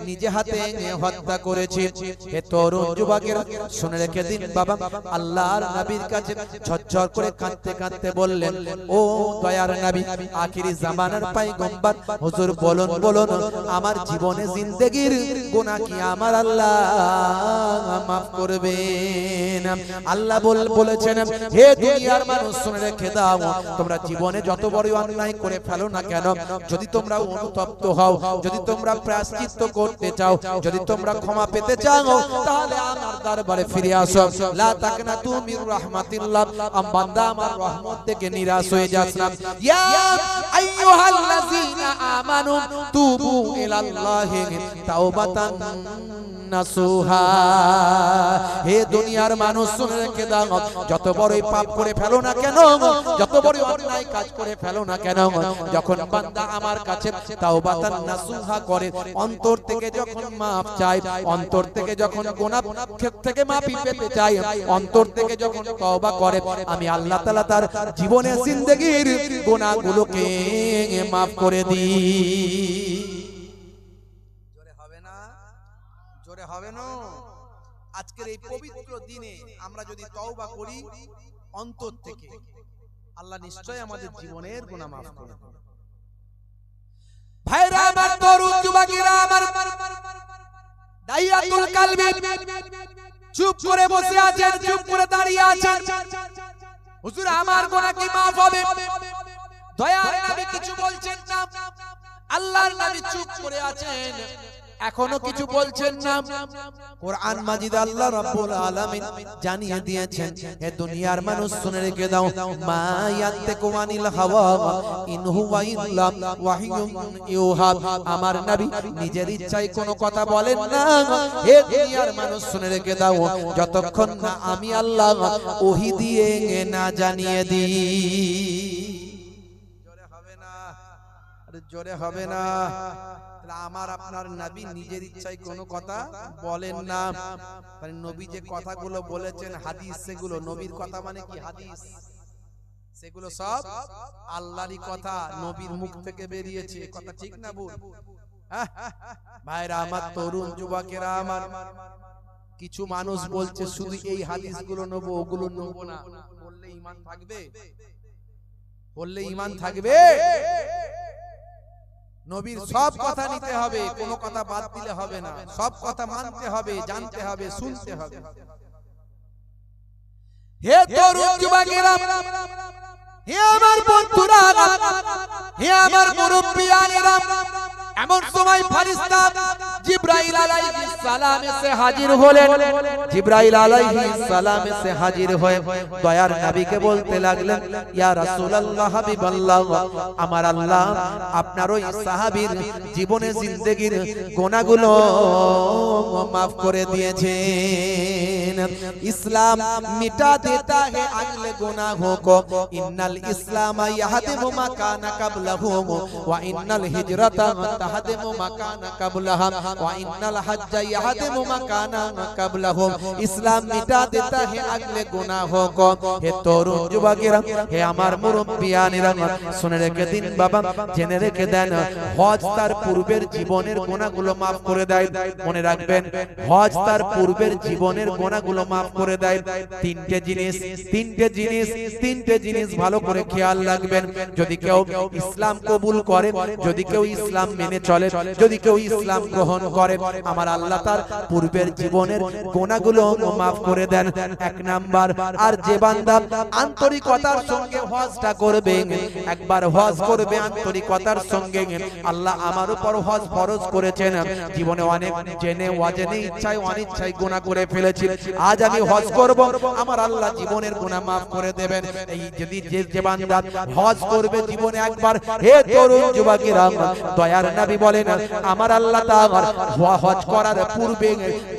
নিজে হাতে হত্যা করেছি। হে তরুণ যুবকেরা, শুনে রেখে দিন বাবা, আল্লাহর নবীর কাছে ঝরঝর করে কাঁদতে কাঁদতে বললেন, ও দয়ার নবী, আখিরি জামানার পয়গম্বর হুজুর, বলুন বলুন, আমার জীবনে জিন্দেগির গুনাহ কি আমার আল্লাহ মাফ করবেন? আল্লাহ বলেছেন, হে দুনিয়ার মানুষ, শুনে রেখে দাও, তোমরা জীবনে যত বড় অন্যায় করে ফেলো না কেন, যদি তোমরা অনুতপ্ত হও, যদি তোমরা প্রায়শ্চিত্ত করতে চাও, যদি তোমরা ক্ষমা পেতে চাও, তাহলে আমার দরবারে ফিরে আসো। লা তাকনাতু মির রাহমাতিল্লাহ, বান্দা আমার রহমত থেকে নিরাশ হয়ে যাস না। ইয়া আইয়ুহাল্লাযীনা আমানু তুবু ইলাল্লাহি তাওবাতান নাসুহা, হে দুনিয়ার মানুষ শুনে রেখে দাও, যত বড়ই পাপ করে ফেলো না কেন, যত বড় অন্যায় কাজ করে ফেলো না কেন, যখন বান্দা আমার কাছে তাওবাতান নাসুহা করে, অন্তর থেকে যখন মাফ চায়, অন্তর থেকে যখন গুনাহ থেকে মাফি পেতে চায়, অন্তর থেকে যখন তওবা করে, আমি আল্লাহ তাআলা তার জীবনের জিন্দেগীর গুনাহগুলোকে মাফ করে দিই। জোরে হবে না? জোরে হবে না? আজকের এই পবিত্র দিনে আমরা যদি তওবা করি অন্তর থেকে, আল্লাহ নিশ্চয়ই আমাদের জীবনের গুনাহ মাফ করে দেবেন। ভাইরা আমার, তরুণ যুবকেরা আমার, দাইয়াতুল কালবি চুপ করে বসে আছেন, চুপ করে দাঁড়িয়ে আছেন। হুজুর আমার গুনাহ কি মাফ হবে? দয়ার নবী কিছু বলছেন না, আল্লাহর নবী চুপ করে আছেন, এখনো কিছু বলছেন না। কোরআন মাজিদ আল্লাহ রাব্বুল আলামিন জানিয়ে দিয়েছেন, হে দুনিয়ার মানুষ শুনে রেখে দাও, মা ইয়ান্তিকু আনিল হাওয়া ইন হুয়া ইল্লা ওয়াহিয়ুন ইউহা। আমার নবী নিজের ইচ্ছায় কোনো কথা বলেন না। হে দুনিয়ার মানুষ শুনে রেখে দাও, যতক্ষণ না আমি আল্লাহ ওহী দিয়ে না জানিয়ে দিই। জোরে হবে না? আরে জোরে হবে না? আমার আপনার নবী নিজের ইচ্ছায় কোনো কথা বলেন না। মানে নবী যে কথাগুলো বলেছেন হাদিস, সেগুলো নবীর কথা মানে কি হাদিস? সেগুলো সব আল্লাহরই কথা, নবীর মুখ থেকে বেরিয়েছে। কথা ঠিক না ভুল? ভাইরা আমার, তরুণ যুবকেরা আমার, কিছু মানুষ বলছে শুধু এই হাদিসগুলো নেব, ওগুলো নেব না। বললে ঈমান থাকবে? বললে ঈমান থাকবে? নবীর সব কথা নিতে হবে, কোনো কথা বাদ দিলে হবে না। সব কথা মানতে হবে, জানতে হবে, শুনতে হবে। হে তরুণ যুবকেরা, হে আমার বন্ধুরা, হে আমার মুরব্বিয়ানেরা, এমন সময় ফেরেশতা জিবরাইল আলাইহিস সালাম এসে হাজির হলেন। জিবরাইল আলাইহিস সালাম এসে হাজির হয়ে দয়ার নবীকে বলতে লাগলেন, ইয়া রাসূলুল্লাহ, হাবিবাল্লাহ, আমার আল্লাহ আপনার ওই সাহাবীর জীবনে জিন্দেগীর গুনাহগুলো মাফ করে দিয়েছেন। ইসলাম মিটা দেতা হে আগলে গুনাহোं को, ইন্নাল ইসলাম ইয়াহদিমু মা কানা কাবলাহু ওয়া ইন্নাল হিজরাতা তাহদিমু মা কানা কাবলাহা ওয়া ইন্নাল হজ্জা ইয়াহদিমু মা কানা কাবলাহু। ইসলাম মিটা দেতা হে আগলে গুনাহোं को। হে তরুণ যুবকেরা, হে আমার মুরব্বিয়ানেরা, শুনে রেখে দিন বাবা, জেনে রেখে দেন, হজ তার পূর্বের জীবনের গুনাহগুলো মাফ করে দেয়। মনে রাখবেন, হজ তার পূর্বের জীবনের গুনাহগুলো মাফ করে দেয়। তিনটে জিনিস ভালো করে খেয়াল রাখবেন। যদি কেউ ইসলাম কবুল করে, যদি কেউ ইসলাম মেনে চলে, যদি কেউ ইসলাম গ্রহণ করে, আমার আল্লাহ তার পূর্বের জীবনের গুনাহগুলো মাফ করে দেন। এক নাম্বার, আর যে বান্দা আন্তরিকতার সঙ্গে হজটা করবে, একবার হজ করবে আন্তরিকতার সঙ্গে, আল্লাহ আমার উপর হজ ফরজ করেছেন। জীবনে অনেক জেনে অজেনে ইচ্ছায় অনিচ্ছায় গুনাহ করে ফেলেছি, আজ আমি হজ করব, আমার আল্লাহ জীবনের গুনাহ মাফ করে দেবেন। এই যদি যে বান্দা হজ করবে জীবনে একবার, হে তরুণ যুবকেরা, দয়ার নবী বলেন, আমার আল্লাহ তাআলা হজ করার পূর্বে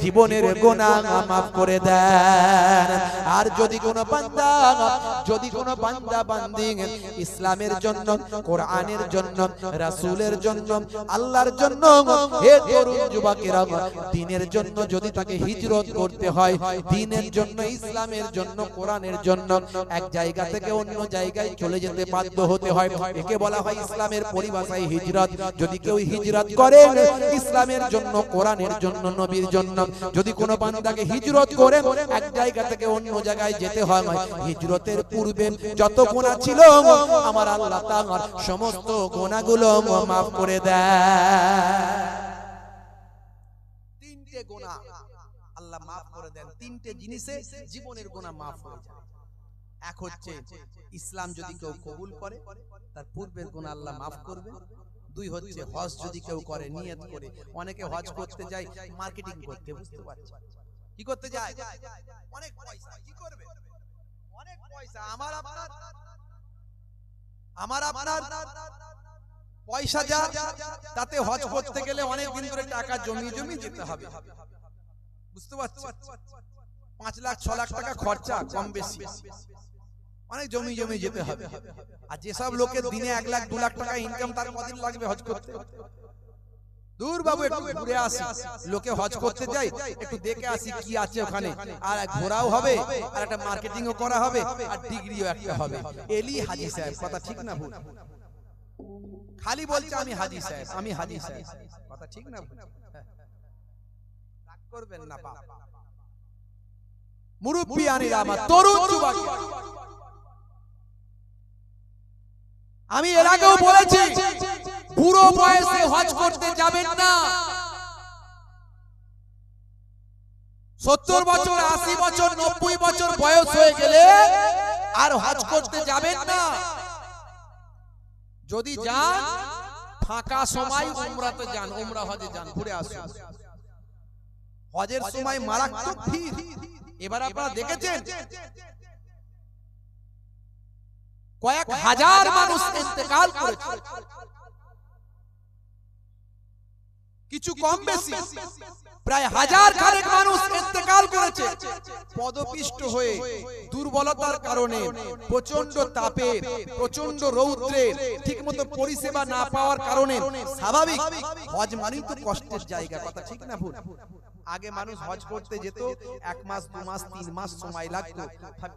জীবনের গুনাহ মাফ করে দেন। আর যদি কোনো বান্দা বান্দি ইসলামের জন্য, কোরআনের জন্য, রাসূলের জন্য, আল্লাহর জন্য, হে তরুণ যুবকেরা, দ্বীনের জন্য যদি তাকে হিজরত করতে হয়, দ্বীনের জন্য, ইসলামের জন্য, কোরআনের জন্য এক জায়গা থেকে অন্য জায়গায় চলে যেতে বাধ্য হতে হয়, একে বলা হয় ইসলামের পরিভাষায় হিজরত। যদি কেউ হিজরত করে ইসলামের জন্য, কোরআনের জন্য, নবীর জন্য, যদি কোনো বান্দাকে হিজরত করে এক জায়গা থেকে অন্য জায়গায় যেতে হয়, হিজরতের পূর্বে যত গুনাহ ছিল আমার আল্লাহ তাআলা সমস্ত গুনাহগুলো মাফ করে দেয়। তিনটে গুনাহ আল্লাহ মাফ করে দেন। তিনটে জিনিসে জীবনের গুনাহ মাফ হয়ে যায়। এক হচ্ছে ইসলাম যদি কেউ কবুল করে তার পূর্বের গুনাহ আল্লাহ মাফ করবে। দুই হচ্ছে হজ যদি কেউ করে, নিয়ত করে, অনেকে হজ করতে যায় মার্কেটিং করতে, বুঝতে পারছেন কি করতে যায়, অনেক পয়সা, কি করবে, অনেক পয়সা, আমার আপনার পয়সা যা, তাতে হজ করতে গেলে অনেক দিন ধরে টাকা জমিয়ে যেতে হবে, বুঝতে পারছেন, 5 লাখ 6 লাখ টাকা খরচা কম বেশি, অনেক জমি জমি যেতে হবে। আর যেসব লোকের দিনে 1 লাখ 2 লাখ টাকা ইনকাম, তার কদিন লাগবে হজ করতে? দূর বাবু, একটু ঘুরে আসি, লোকে হজ করতে যাই, একটু দেখে আসি কি আছে ওখানে, আর ঘোরাও হবে, আর একটা মার্কেটিংও করা হবে, আর ডিগ্রিও একটা হবে। এলি হাজি সাহেব, কথা ঠিক না ভুল? খালি বলছে আমি হাজি সাহেব, আমি হাজি সাহেব, কথা ঠিক না ভুল? রাগ করবেন না বাপ, মুরব্বিয়ানিরা, আমার তরুণ যুবক, আমি এর আগেও বলেছি বুড়ো বয়সে হজ করতে যাবেন না। 70 বছর, 80 বছর, 90 বছর বয়স হয়ে গেলে আর হজ করতে যাবেন না। যদি যান, ফাঁকা সময় উমরাতে যান, উমরা হজে যান, ঘুরে আসুন। হজের সময় মারাত্মক ভিড়। এবার আপনারা দেখেছেন কয়েক হাজার মানুষ ইন্তেকাল করেছে, কিছু কম বেশি প্রায় 1000 খানেক মানুষ ইন্তেকাল করেছে পদপিষ্ট হয়ে, দুর্বলতার কারণে, প্রচন্ড তাপে, প্রচন্ড রৌদ্রে, ঠিকমতো পরিষেবা না পাওয়ার কারণে। স্বাভাবিক, হজ মানেই তো কষ্টের জায়গা, কথা ঠিক না ভুল? আগে মানুষ হজ করতে যেত, 1 মাস 2 মাস 3 মাস সময় লাগতো,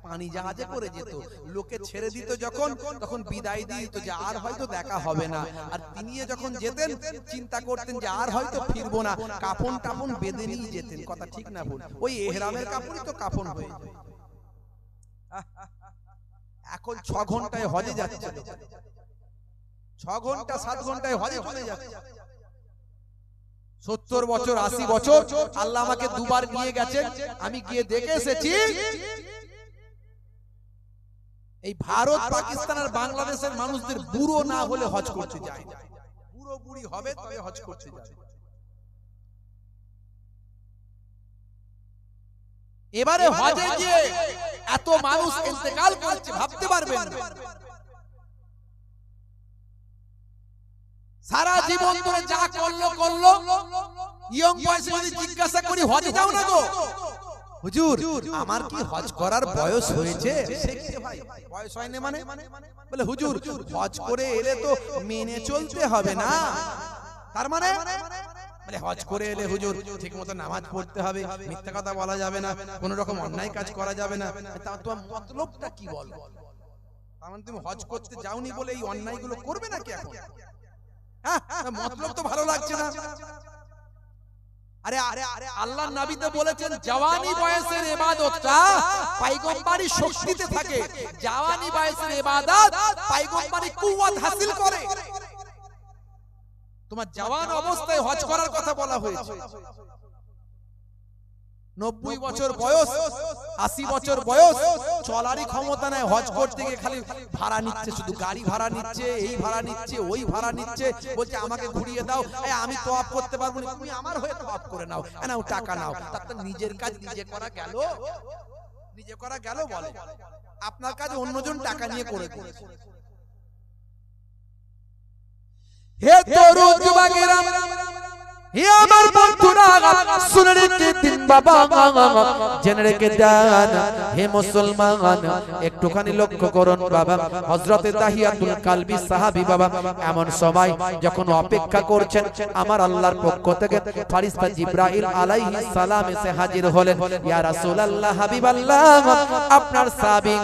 পানি জাহাজে করে যেত। লোকে ছেড়ে দিত যখন, তখন বিদায় দিয়ে দিত যে আর হয়তো দেখা হবে না। আর তিনি যখন যেতেন, চিন্তা করতেন যে আর হয়তো ফিরবো না, কাফন টাফন বেঁধে নিয়ে যেতেন, কথা ঠিক না ভুল? ওই এহরামের কাপড়ই তো কাফন হয়ে যায়। এখন 6 ঘন্টায় হজে যাচ্ছে, 6 ঘন্টা 7 ঘন্টায় হজে চলে যাচ্ছে। 70 বছর 80 বছর আল্লাহ আমাকে 2 বার নিয়ে গেছেন, আমি গিয়ে দেখে এসেছি এই ভারত, পাকিস্তান আর বাংলাদেশের মানুষদের বুড়ো না হলে হজ করতে যায় না। বুড়ো বুড়ি হবে তবে হজ করতে যায়। এবারে হজে গিয়ে এত মানুষ ইন্তেকাল করছে, ভাবতে পারবেন না। সারা জীবন ধরে যা করলো করলো, ইয়ং বয়সে যদি জিজ্ঞাসা করি হজে যাও না গো, হুজুর আমার কি হজ করার বয়স হয়েছে? ভাই বয়স হয়নি মানে? বলে হুজুর হজ করে এলে তো মেনে চলতে হবে না। তার মানে বলে হজ করে এলে হুজুর ঠিকমতো নামাজ পড়তে হবে, মিথ্যা কথা বলা যাবে না, কোন রকম অন্যায় কাজ করা যাবে না। তা তোমার মতলবটা কি বল? তার মানে তুমি হজ করতে যাওনি বলে এই অন্যায়গুলো করবে নাকি এখন? মতলব তো ভালো লাগছে না। আরে আল্লাহর নবী তো বলেছেন জওয়ানি বয়সের ইবাদতটা পয়গম্বরী শক্তিতে থাকে, জওয়ানি বয়সের ইবাদত পয়গম্বরী কুওয়াত হাসিল করে। তোমার জওয়ান অবস্থায় হজ করার কথা বলা হয়েছে। 90 বছর বয়স, 80 বছর বয়স, চলারই ক্ষমতা নাই, হজ করতে গিয়ে খালি ভাড়া নিচ্ছে, শুধু গাড়ি ভাড়া নিচ্ছে, এই ভাড়া নিচ্ছে, ওই ভাড়া নিচ্ছে, বলছে আমাকে ঘুরিয়ে দাও, আমি তওয়াফ করতে পারবো না, তুমি আমার হয়ে তওয়াফ করে নাও, নাও টাকা নাও। তাতে নিজের কাজ নিজে করা গেল, নিজে করা গেল বলে, আপনার কাজ অন্যজন টাকা নিয়ে করে দেবে। হে তরুণ যুবকেরা, হে আমার বন্ধুরা, শুনে রেখে দিন বাবা, জেনে রেখে দেন হে মুসলমান, একটুখানি লক্ষ্য করুন বাবা। হযরতে দাহিয়াতুল কালবি সাহাবী বাবা এমন সময় যখন অপেক্ষা করছেন, আমার আল্লাহর পক্ষ থেকে ফেরেশতা জিবরাইল আলাইহিস সালাম এসে হাজির হলেন। ইয়া রাসূলুল্লাহ, হাবিবাল্লাহ, আপনার সাহাবী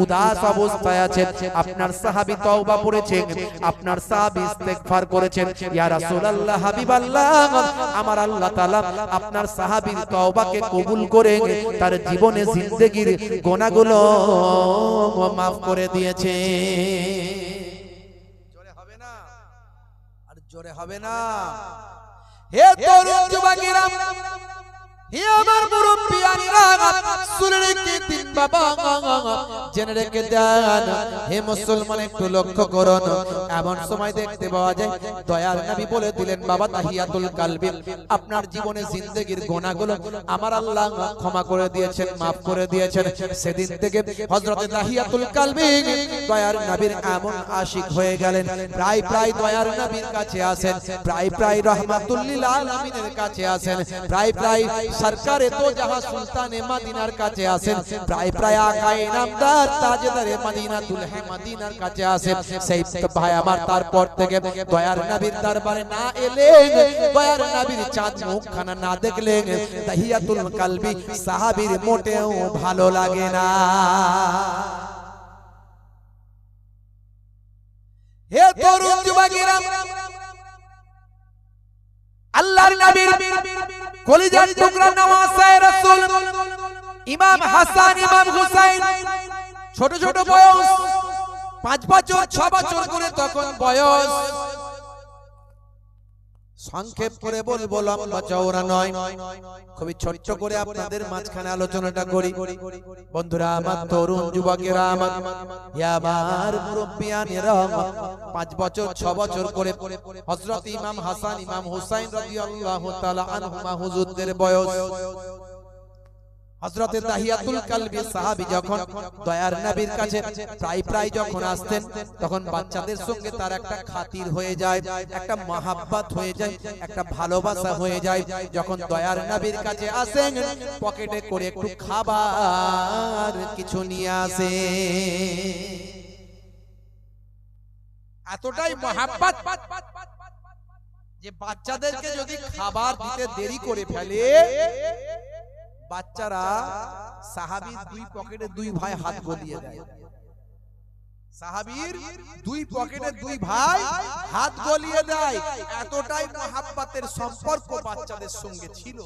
উদাস অবস্থায় আছেন, আপনার সাহাবী তওবা পড়েছেন, আপনার সাহাবী ইস্তেগফার করেছেন। ইয়া রাসূলুল্লাহ, হাবিবাল্লাহ, আমার আল্লাহ তাআলা আপনার সাহাবীর তওবাকে কবুল করে তার জীবনে জিন্দেগীর গুনাহগুলো maaf করে দিয়েছে। জোরে হবে না? আর জোরে হবে না? হে তরুণ যুবকেরা, হে আমার মুরব্বিয়ানিরা, শুনে রেখে দিন বাবা, জেনে রেখে দেন হে মুসলমান একটু লক্ষ্য করুন এমন সময় দেখতে পাওয়া যায় দয়ার নবী বলে দিলেন বাবা তাহিয়াতুল কালবি আপনার জীবনে জিন্দেগীর গুনাহগুলো আমার আল্লাহ ক্ষমা করে দিয়েছেন maaf করে দিয়েছেন সেদিন থেকে হযরত তাহিয়াতুল কালবি দয়ার নবীর এমন আশিক হয়ে গেলেন প্রায় প্রায় দয়ার নবীর কাছে আসেন প্রায় প্রায় রাহমাতুল লিল আলামিনের কাছে আসেন প্রায় প্রায় সরকারে তো জাহাঁ সুলতানে মদিনার কাছে আসেন প্রায় প্রায় আকায়ে নামদার তাজদারে মদিনাতুল মদিনার কাছে আসেন সেই ভাই আমার তারপর থেকে দয়ার নবীর দরবারে না এলেন দয়ার নবীর চাঁদ মুখখানা না দেখলেন তাহিয়াতুল কালবি সাহাবীর মোটেও ভালো লাগে না হে তরুণ যুবকেরা আল্লাহর নবীর কলিজার টুকরা নওয়াসে রাসূল ইমাম হাসান ইমাম হুসাইন ছোট ছোট বয়স 5 বছর 6 বছর করে তখন বয়স সংক্ষেপ করে বলবো লম্বা চওড়া নয় খুবই ছোট্ট করে আপনাদের মাঝখানে আলোচনাটা করি বন্ধুরা আমার তরুণ যুবকেরা আমার মুরব্বিয়ানেরা 5 বছর 6 বছর করে হযরত ইমাম হাসান ইমাম হুসাইন রাদিয়াল্লাহু তাআলা আনহুমা হুজুরদের বয়স হযরত তাহিয়াতুল কালবি সাহাবী যখন দয়ার নবীর কাছে প্রায় প্রায় যখন আসতেন তখন বাচ্চাদের সঙ্গে তার একটা খাতির হয়ে যায় একটা মহব্বত হয়ে যায় একটা ভালোবাসা হয়ে যায় যখন দয়ার নবীর কাছে আসেন পকেটে করে একটু খাবার কিছু নিয়ে আসে এতটাই মহব্বত যে বাচ্চাদেরকে যদি খাবার দিতে দেরি করে ফেলে বাচ্চারা সাহাবীর দুই পকেটে দুই ভাই হাত গলিয়ে দেয় সাহাবীর দুই পকেটে দুই ভাই হাত গলিয়ে দেয় এতটাই মহব্বতের সম্পর্ক বাচ্চাদের সঙ্গে ছিল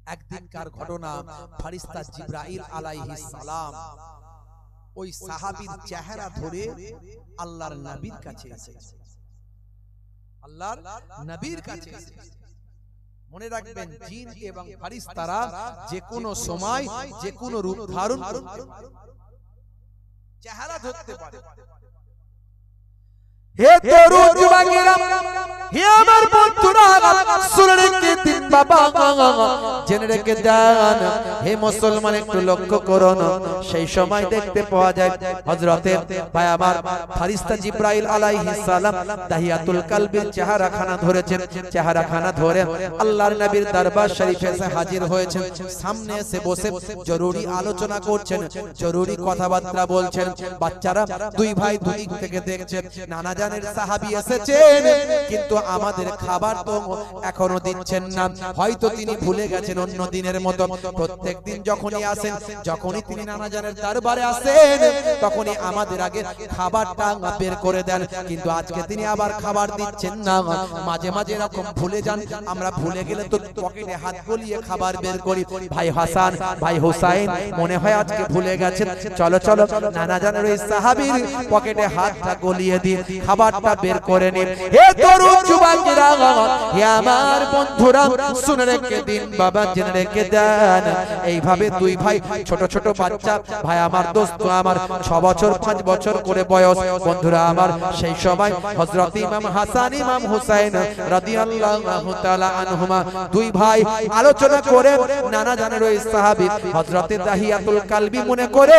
একদিনকার ঘটনা ফেরেশতা জিবরাইল আলাইহিস সালাম ওই সাহাবীর চেহারা ধরে আল্লাহর নবীর কাছে এসেছে আল্লাহর নবীর কাছে এসেছে মনে রাখবেন জিন এবং ফেরেশতারা যে কোনো সময় যে কোনো রূপ ধারণ করতে পারে চেহারা ধরতে পারে হে তরুণ যুবকেরা হে আমার বন্ধুরা শুনে রেখে দিন বাবা জেনে রেখে দেন হে মুসলমান একটু লক্ষ্য করুন সেই সময় দেখতে পাওয়া যায় হযরতে ভাই আমার ফেরেশতা জিবরাইল আলাইহিস সালাম তাহিয়াতুল কালবির চেহারাখানা ধরেছেন চেহারাখানা ধরে আল্লাহর নবীর দরবার শরীফে এসে হাজির হয়েছেন সামনে এসে বসে জরুরি আলোচনা করছেন জরুরি কথাবার্তা বলছেন বাচ্চারা দুই ভাই দুই দিক থেকে দেখছেন নানা জানের সাহাবী এসেছেন কিন্তু আমাদের খাবার তো এখনো দিচ্ছেন না হয়তো তিনি ভুলে গেছেন অন্য দিনের মতো প্রত্যেকদিন যখনই আসেন যখনই তিনি নানা জানের দরবারে আসেন তখনই আমাদের আগে খাবারটা বের করে দেন কিন্তু আজকে তিনি আবার খাবার দিচ্ছেন না মাঝে মাঝে এরকম ভুলে যান আমরা ভুলে গেলে তো পকেটে হাত গলিয়ে খাবার বের করি ভাই হাসান ভাই হুসাইন মনে হয় আজকে ভুলে গেছেন চলো চলো নানা জানের ওই সাহাবীর পকেটে হাতটা গলিয়ে দিয়ে খাবারটা বের করে নিন হে তরুণ যুবকেরা হে আমার বন্ধুরা শুনে রেখে দিন বাবা জেনে রেখে দেন এইভাবে দুই ভাই ছোট ছোট বাচ্চা ভাই আমার দোস্ত আমার 6 বছর 5 বছর করে বয়স বন্ধুরা আমার সেই সময় হযরত ইমাম হাসান ইমাম হুসাইন রাদিয়াল্লাহু তাআলা আনহুমা দুই ভাই আলোচনা করে নানা জানের ওই সাহাবী হযরত তাহিয়াতুল কালবি মনে করে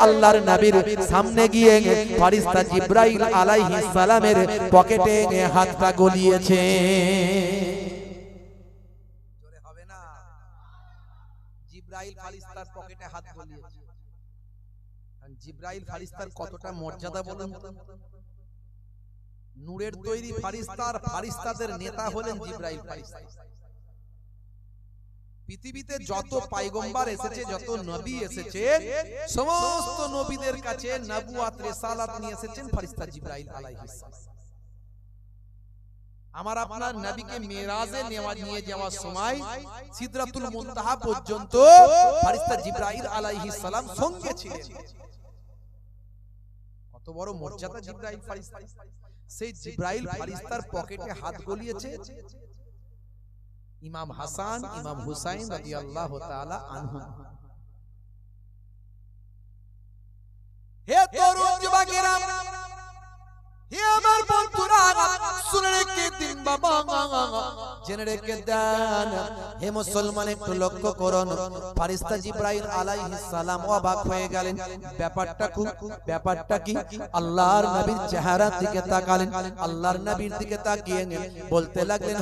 আল্লাহর নবীর সামনে গিয়ে ফেরেশতা জিবরাইল আলাইহিস সালামের পকেটে হাতটা গলিয়েছে জোরে হবে না জিবরাইল ফেরেশতার পকেটে হাত গলিয়েছে জিবরাইল ফেরেশতার কতটা মর্যাদা বলুন নূরের তৈরি ফেরেশতার ফেরেশতাদের নেতা হলেন জিবরাইল ফেরেশতা পৃথিবীতে যত পয়গম্বর এসেছে যত নবী এসেছে সমস্ত নবীদের কাছে নবুয়ত রিসালাত নিয়ে এসেছেন ফেরেশতা জিবরাইল আলাইহিস সালাম আমার আপনার নবীকে মেরাজে নিয়ে যাওয়ার সময় সিদরাতুল মুনতাহা পর্যন্ত ফেরেশতা জিবরাইল আলাইহিস সালাম সঙ্গে ছিলেন কত বড় মর্যাদা জিবরাইল ফেরেশতা সেই জিবরাইল ফেরেশতার পকেটে হাত গলিয়েছে ইমাম হাসান ইমাম হুসাইন রাদিয়াল্লাহু তাআলা আনহু হে তরুণ যুবকেরা, হে আমার বন্ধুরা, শুনে রেখে দিন বাবা, জেনে রেখে দেন। হে মুসলমান, একটু লক্ষ্য করুন। ফেরেশতা জিবরাইল আলাইহিস সালাম অবাক হয়ে গেলেন। ব্যাপারটা কি? আল্লাহর নবীর চেহারার দিকে তাকালেন। আল্লাহর নবীর দিকে তাকিয়ে বলতে লাগলেন,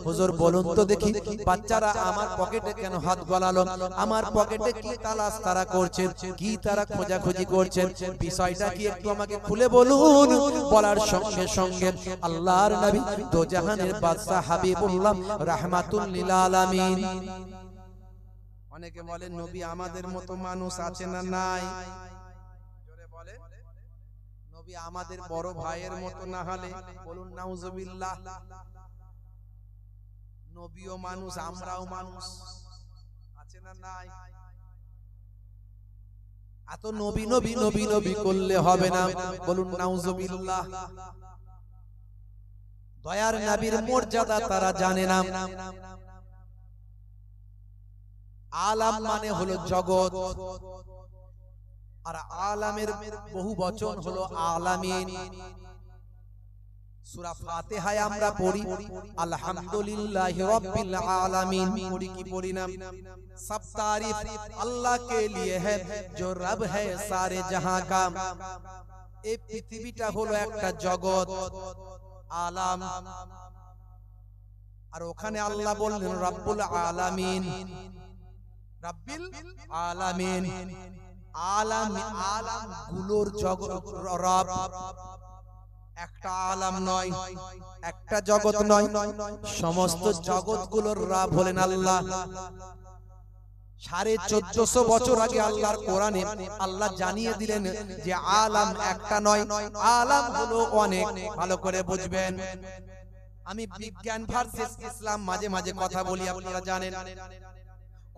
হুজুর বলুন তো দেখি, বাচ্চারা আমার পকেটে কেন হাত গলালো? আমার পকেটে কি তালাশ তারা করছেন? কি তারা খোঁজাখুঁজি করছেন? বিষয়টা কি একটু আমাকে খুলে বলুন। বলার সঙ্গে সঙ্গে আল্লাহর নবী দো জাহানের বাদশা হাবিবুল্লাহ রাহমাতুল লিল আলামিন। অনেকে বলেন নবী আমাদের মতো মানুষ আছে না নাই? জোরে বলেন, নবী আমাদের বড় ভাইয়ের মতো না হলে বলুন নাউজুবিল্লাহ। নবীও মানুষ, আমরাও মানুষ, আছে না নাই? এত নবী নবী নবী নবী করলে হবে না, বলুন নাউজুবিল্লাহ। দয়ার নবীর মর্যাদা তারা জানে না। আলাম মানে হলো জগৎ, আর আলামের বহু বচন হলো আলামিন। সূরা ফাতিহায় আমরা পড়ি আলহামদুলিল্লাহি রাব্বিল আলামিন, পড়ি কি পড়ি না? সব তারিফ আল্লাহ কে লিয়ে है जो रब है सारे जहां का। এই পৃথিবীটা হলো একটা জগৎ, আলাম। আর ওখানে আল্লাহ বললেন রব্বুল আলামিন, রব্বিল আলামিন। আলাম গুলোর জগৎ রব, একটা আলাম নয়, একটা জগৎ নয়, সমস্ত জগৎগুলোর রব হলেন আল্লাহ। 1450 বছর আগে আল্লাহর কোরআনে আল্লাহ জানিয়ে দিলেন যে আলাম একটা নয়, আলাম হলো অনেক। ভালো করে বুঝবেন। আমি বিজ্ঞান ভার্সেস ইসলাম মাঝে মাঝে কথা বলি, আপনারা জানেন।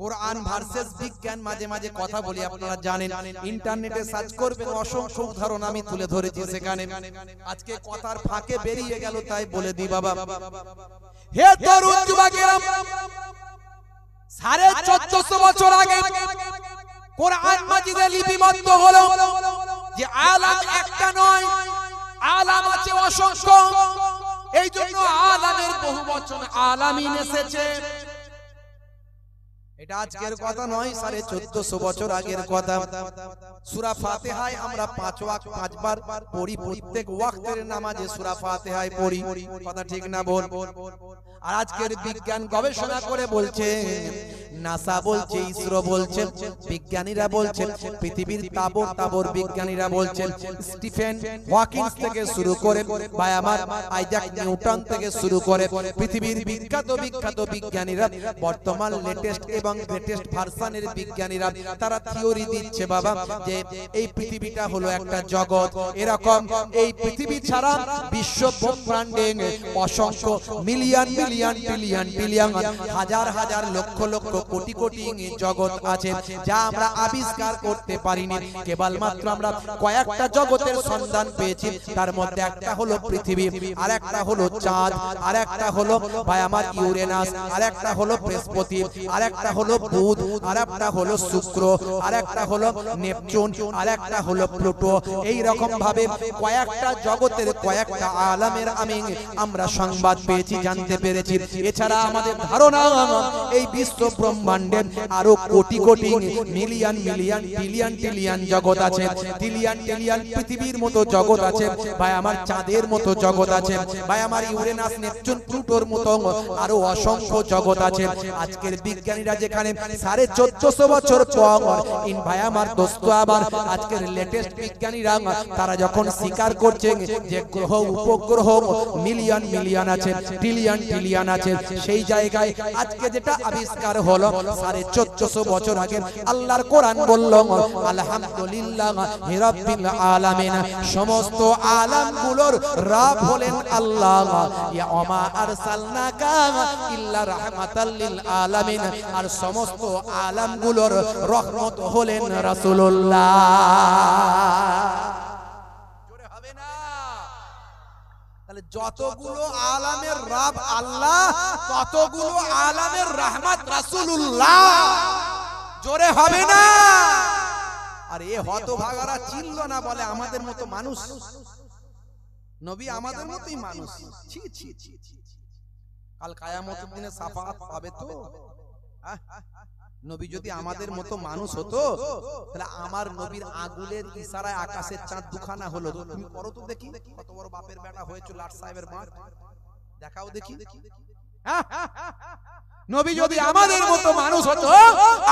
কোরআন ভার্সেস বিজ্ঞান মাঝে মাঝে কথা বলি, আপনারা জানেন। ইন্টারনেটে সার্চ করবেন, অসংখ্য উদাহরণ আমি তুলে ধরেছি সেখানে। আজকে কথার ফাঁকে বেরিয়ে গেল, তাই বলে দি বাবা। হে তরুণ যুবকেরা, 1450 বছর আগে কোরআন মাজিদে লিপিবদ্ধ হলো যে আলাম একটা নয়, আলাম আছে অসংখ্য। এই জন্য আলামের বহু বচন আলামিন এসেছে। এটা আজকের কথা নয়, 1450 বছর আগের কথা। সূরা ফাতিহায় আমরা 5 ওয়াক্ত 5 বার পড়ি, প্রত্যেক ওয়াক্তের নামাজে সূরা ফাতিহায় পড়ি। কথা ঠিক না বল? আর আজকের বিজ্ঞান গবেষণা করে বলছে, নাসা বলছে, ইসরো বলছে, বিজ্ঞানীরা বলছেন, পৃথিবীর তাবর তাবর বিজ্ঞানীরা বলছেন, স্টিফেন হকিং থেকে শুরু করে বা আমার আইজাক নিউটন থেকে শুরু করে পৃথিবীর বিখ্যাত বিখ্যাত বিজ্ঞানীরা, বর্তমান লেটেস্ট এবং গ্রেটেস্ট ভার্সনের বিজ্ঞানীরা, তারা থিওরি দিচ্ছে বাবা যে এই পৃথিবীটা হলো একটা জগৎ। এরকম এই পৃথিবী ছাড়া বিশ্ব ব্রহ্মাণ্ডে অসংখ্য মিলিয়ন মিলিয়ন ট্রিলিয়ন ট্রিলিয়ন হাজার হাজার লক্ষ লক্ষ কোটি কোটি জগৎ আছে, যা আমরা আবিষ্কার করতে পারিনি। কেবলমাত্র আমরা কয়েকটা জগতের সন্ধান পেয়েছি। তার মধ্যে একটা হলো পৃথিবী, আর একটা হলো চাঁদ, আর একটা হলো ভাই আমার ইউরেনাস, আর একটা হলো বৃহস্পতি, আর একটা হলো বুধ, আর একটা হলো শুক্র, আর একটা হলো নেপচুন, আর একটা হলো প্লুটো। এই রকম ভাবে কয়েকটা জগতের কয়েকটা আলামের আমরা সংবাদ পেয়েছি, জানতে পেরেছি। এছাড়া আমাদের ধারণা এই বিশ্ব ব্রহ্মাণ্ডে আরো crore crore million million trillion trillion জগৎ আছে। ট্রিলিয়ন ট্রিলিয়ন পৃথিবীর মতো জগৎ আছে, ভাই আমার চাঁদের মতো জগৎ আছে, ভাই আমার ইউরেনাস নেপচুন প্লুটোর মতো আরো অসংখ্য জগৎ আছে। আজকের বিজ্ঞানীরা যেখানে 1450 বছর পর ভাই আমার দোস্ত আবার আজকের লেটেস্ট বিজ্ঞানীরা তারা যখন স্বীকার করছে যে গ্রহ উপগ্রহ মিলিয়ন মিলিয়ন আছে, ট্রিলিয়ন ট্রিলিয়ন আছে, সেই জায়গায় আজকে যেটা আবিষ্কার হলো 1450 বছর আগে আল্লাহর কোরআন বলল আলহামদুলিল্লাহ রাব্বিল আলামিন। সমস্ত আলামগুলোর রব হলেন আল্লাহ। ইয়া ওমা আরসালনাকা ইল্লা রাহমাতাল লিল আলামিন। আর সমস্ত আলামগুলোর রহমত হলেন রাসূলুল্লাহ। জোরে হবে না? তাহলে যতগুলো আলামের রব আল্লাহ, ততগুলো আলামের রহমত রাসূলুল্লাহ। জোরে হবে না? আর এ হতভাগারা চিনল না, বলে আমাদের মতো মানুষ, নবী আমাদের মতোই মানুষ। ছি ছি ছি ছি, কাল কিয়ামতের দিনে শাফাআত পাবে তো? নবী যদি আমাদের মতো মানুষ হতো তাহলে আমার নবীর আঙ্গুলের ইশারায় আকাশের চাঁদ দুখানা হলো। তুমি পড়ো তো দেখি, কত বড় বাপের বেটা হয়েছে লাট সাহেবের মা, দেখাও দেখি। নবী যদি আমাদের মতো মানুষ হতো,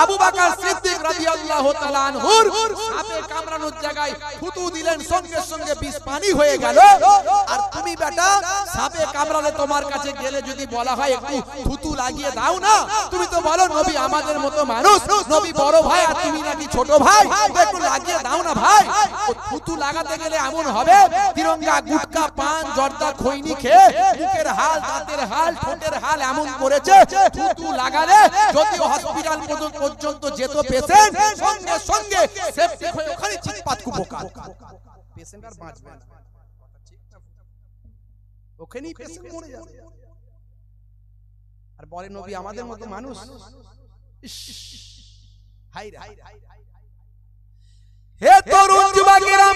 আবু বকর সিদ্দিক রাদিয়াল্লাহু তাআলা আনহুর সাপে কামড়ানোর জায়গায় থুতু দিলেন, সঙ্গে সঙ্গে বিষ পানি হয়ে গেল। আর তুমি বেটা সাপে কামড়ালে তোমার কাছে গেলে যদি বলা হয় একটু থুতু লাগিয়ে দাও না, তুমি তো বলো নবী আমাদের মতো মানুষ, নবী বড় ভাই আর তুমি নাকি ছোট ভাই, একটু লাগিয়ে দাও না ভাই। থুতু লাগাতে গেলে এমন হবে তিরঙ্গা গুটকা পান জর্দা খৈনি খেয়ে মুখের হাল, দাঁতের হাল, ঠোঁটের হাল এমন করেছে, থুতু লাগালে যদি হসপিটাল পর্যন্ত যেত পেশেন্ট, সঙ্গে সঙ্গে সেফটি হয়ে ওখানে চিৎপাত কুপোকা, পেশেন্ট আর বাঁচবে না, ওখানেই পেশেন্ট মরে যাবে। আর বলে নবী আমাদের মতো মানুষ। হাই রে হে তরুণ যুবকেরা,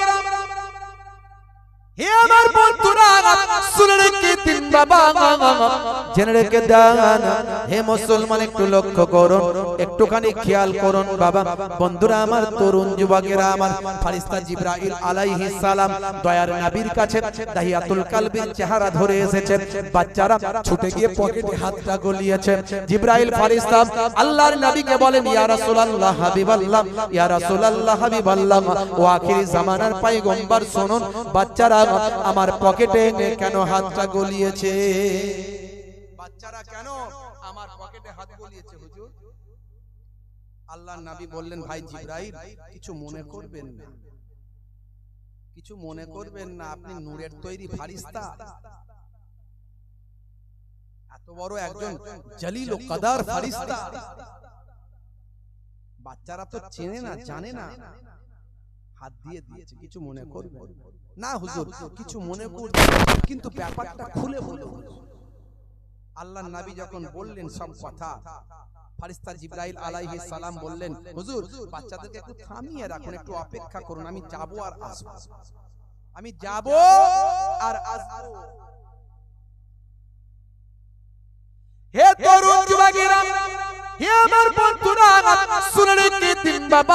হে আমার বন্ধুরা, শুনে রেখে দিন বাবা, জেনে রেখে দেন। হে মুসলমান একটু লক্ষ্য করুন, একটুখানি খেয়াল করুন বাবা বন্ধুরা আমার, তরুণ যুবকেরা আমার, ফেরেশতা জিবরাইল আলাইহিস সালাম দয়ার নবীর কাছে দাহিয়াতুল কালবির চেহারা ধরে এসেছে। বাচ্চারা ছুটে গিয়ে পকেটে হাতটা গলিয়েছে। জিবরাইল ফেরেশতা আল্লাহর নবীকে বলেন, ইয়া রাসূলুল্লাহ হাবিবাল্লাহ, ইয়া রাসূলুল্লাহ হাবিবাল্লাহ, ও আখিরি জামানার পয়গম্বর শুনুন, বাচ্চারা আমার পকেটে কেন হাতটা গলিয়েছে? বাচ্চারা কেন আমার পকেটে হাত গলিয়েছে হুজুর? আল্লাহর নবী বললেন, ভাই জিবরাইল কিছু মনে করবেন না, কিছু মনে করবেন না, আপনি নূরের তৈরি ফেরেশতা, এত বড় একজন জলিল ও কদর ফেরেশতা, বাচ্চারা তো চেনে না জানে না, হাত দিয়ে দিয়েছে, কিছু মনে করবেন না হুজুর, কিছু মনে করবেন, কিন্তু ব্যাপারটা খুলে বলুন। আল্লাহর নবী যখন বললেন সব কথা, ফেরেশতা জিবরাইল আলাইহিস সালাম বললেন, হুজুর বাচ্চাদেরকে একটু থামিয়ে রাখুন, একটু অপেক্ষা করুন, আমি যাব আর আসব, আমি যাব আর আসব। হে তরুণ যুবকেরা, হে আমার বন্ধুরা, শুনে রেখে দিন বাবা,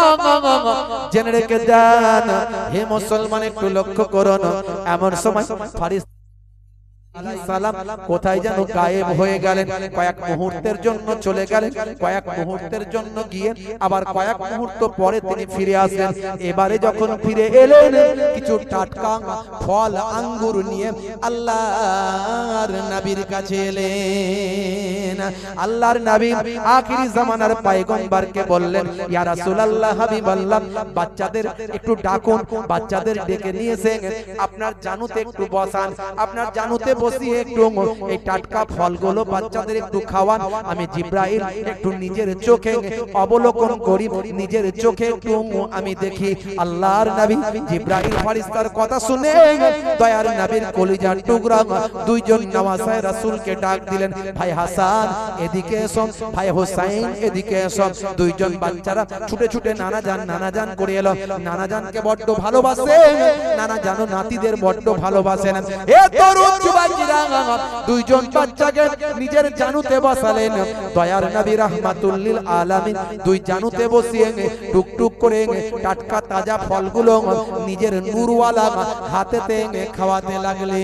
জেনে রেখে দেন। হে মুসলমান একটু লক্ষ্য করুন, এমন সময় ফেরেশতা সালাম কোথায় যেন গায়েব হয়ে গেলেন, কয়েক মুহূর্তের জন্য চলে গেলেন, কয়েক মুহূর্তের জন্য গিয়ে আবার কয়েক মুহূর্ত পরে তিনি ফিরে আসলেন। এবারে যখন ফিরে এলেন, কিছু টাটকা ফল আঙ্গুর নিয়ে আল্লাহর নবীর কাছে এলেন। আল্লাহর নবী আখিরি জামানার পয়গম্বরকে বললেন, ইয়া রাসূলুল্লাহ হাবিবাল্লাহ, বাচ্চাদের একটু ডাকুন, বাচ্চাদের ডেকে নিয়ে এসে আপনার জানুতে একটু বসান, আপনার জানুতে বসিয়ে একটু এই টাটকা ফলগুলো বাচ্চাদের একটু খাওয়ান। আমি জিবরাইল একটু নিজের চোখে অবলোকন করি, নিজের চোখে একটু আমি দেখি। আল্লাহর নবী জিবরাইল ফেরেশতার কথা শুনে দয়ার নবীর কলিজার টুকরা দুইজন নওয়াসায়ে রাসূলকে ডাক দিলেন, ভাই হাসান এদিকে এসো, ভাই হোসেন এদিকে এসো। দুইজন বাচ্চারা ছুটে ছুটে নানা জান করে এলো। নানা জানকে বড্ড ভালোবাসে, নানা জানো নাতিদের বড্ড ভালোবাসেন। এ তরুণ যুবক, দুইজন বাচ্চাকে নিজের জানুতে বসালেন। দয়ার নবী রাহমাতুল লিল আলামিন দুই জানুতে বসিয়ে টুকটুক করে টাটকা তাজা ফলগুলো নিজের নূরওয়ালা হাতেতে খাওয়াতে লাগলেন।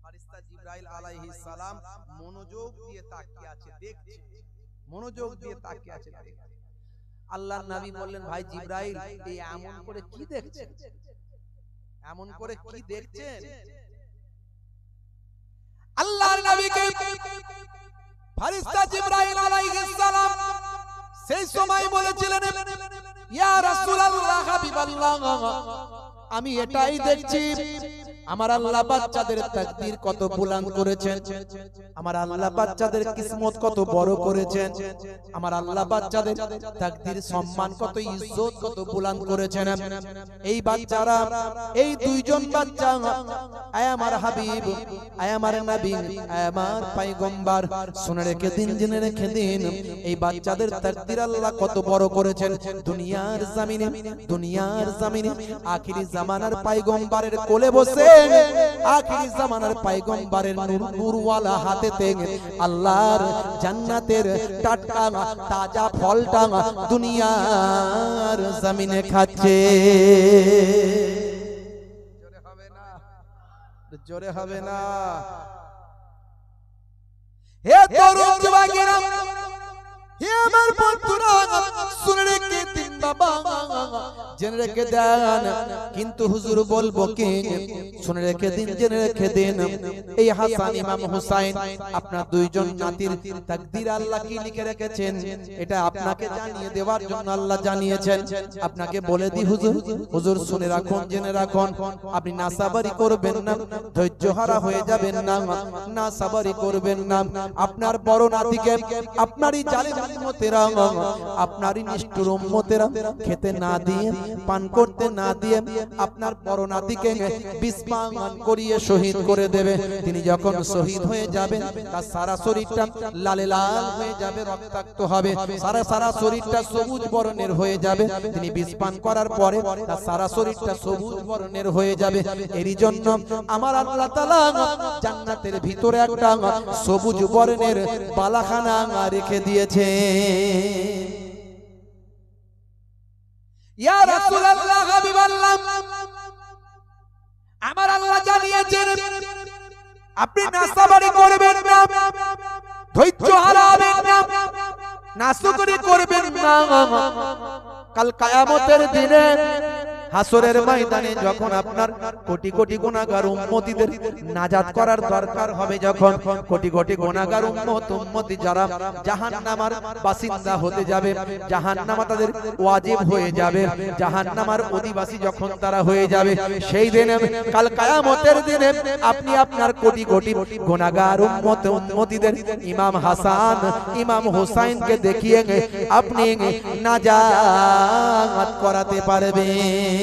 ফেরেশতা জিবরাইল আলাইহিস সালাম মনোযোগ দিয়ে তাকিয়ে আছে, দেখছে, মনোযোগ দিয়ে তাকিয়ে আছে, দেখছে। আল্লাহর নবী বললেন, ভাই জিবরাইল এই এমন করে কি দেখছেন, এমন করে কি দেখছেন? আল্লাহর নবীকে ফেরেশতা জিবরাইল আলাইহিস সালাম সেই সময় বলেছিলেন, ইয়া রাসূলুল্লাহ হাবিবাল্লাহ, আমি এটাই দেখছি, আমার আল্লাহ বাচ্চাদের তাকদীর কত বুলন্দ করেছেন, আমার আল্লাহ বাচ্চাদের কিসমত কত বড় করেছেন, আমার আল্লাহ বাচ্চাদের তাকদীর সম্মান কত ইজ্জত কত বুলন্দ করেছেন। এই বাচ্চারা, এই দুইজন বাচ্চা, আয় আমার হাবিব, আয় আমার নবী, আয় আমার পয়গম্বর, শুনে রেখে দিন, জেনে রেখে দিন, এই বাচ্চাদের তাকদীর আল্লাহ কত বড় করেছেন। দুনিয়ার জমিনে, দুনিয়ার জমিনে আখিরি জামানার পয়গম্বরের কোলে বসে, আখিরি জামানার পয়গম্বরের নূরওয়ালা হাতেতে আল্লাহর জান্নাতের টাটকা তাজা ফলটা দুনিয়ার জমিনে খাচ্ছে। জোরে হবে না, জোরে হবে না। হে তরুণ যুবকেরা, হে আমার বন্ধুরা, শুনে রেখে দিন বাবা, জেনে রেখে দেন। কিন্তু হুজুর বলবো কি, শুনে রেখে দিন, জেনে রেখে দিন, এই হাসান ইমাম হুসাইন আপনার দুইজন নাতির তাকদীর আল্লাহ কি লিখে রেখেছেন, এটা আপনাকে জানিয়ে দেওয়ার জন্য আল্লাহ জানিয়েছেন। আপনাকে বলে দি হুজুর, হুজুর শুনে রাখুন, জেনে রাখুন, আপনি নাসাবারি করবেন না, ধৈর্যহারা হয়ে যাবেন না, নাসাবারি করবেন না। আপনার বড় নাতিকে আপনারই জালেম উম্মতেরা, আপনারই নিষ্ঠুর উম্মতেরা খেতে না দিয়ে, পান করতে না দিয়ে আপনার বড় নাতিকে বিষ পান করিয়ে শহীদ করে দেবে। তিনি যখন শহীদ হয়ে যাবে, তার সারা শরীরটা লালে লাল হয়ে যাবে, রক্তাক্ত হবে, সারা সারা শরীরটা সবুজ বর্ণের হয়ে যাবে। তিনি বিষ পান করার পরে তার সারা শরীরটা সবুজ বর্ণের হয়ে যাবে। এরই জন্য আমার আল্লাহ তাআলা জান্নাতের ভিতরে একটা সবুজ বর্ণের বালাখানা রেখে দিয়েছে। ইয়া রাসূলুল্লাহ, হাবিবাল্লাহ, আমার আল্লাহ জানিয়েছেন আপনি নাসাবারি করবেন না, ধৈর্য হারাবেন না, নাশুকরি করবেন না। কাল কিয়ামতের দিনে হাসরের ময়দানে যখন আপনার কোটি কোটি গুনাহগার উম্মতিদের নাজাত করার দরকার হবে, যখন কোটি কোটি গুনাহগার উম্মতি যারা জাহান্নামের বাসিন্দা হতে যাবে, জাহান্নামে তাদের ওয়াজিব হয়ে যাবে, জাহান্নামের অধিবাসী যখন তারা হয়ে যাবে, সেই দিনে কাল কিয়ামতের দিনে আপনি আপনার কোটি কোটি গুনাহগার উম্মতিদের ইমাম হাসান, ইমাম হুসাইনকে দেখিয়ে আপনি নাজাত করাতে পারবেন।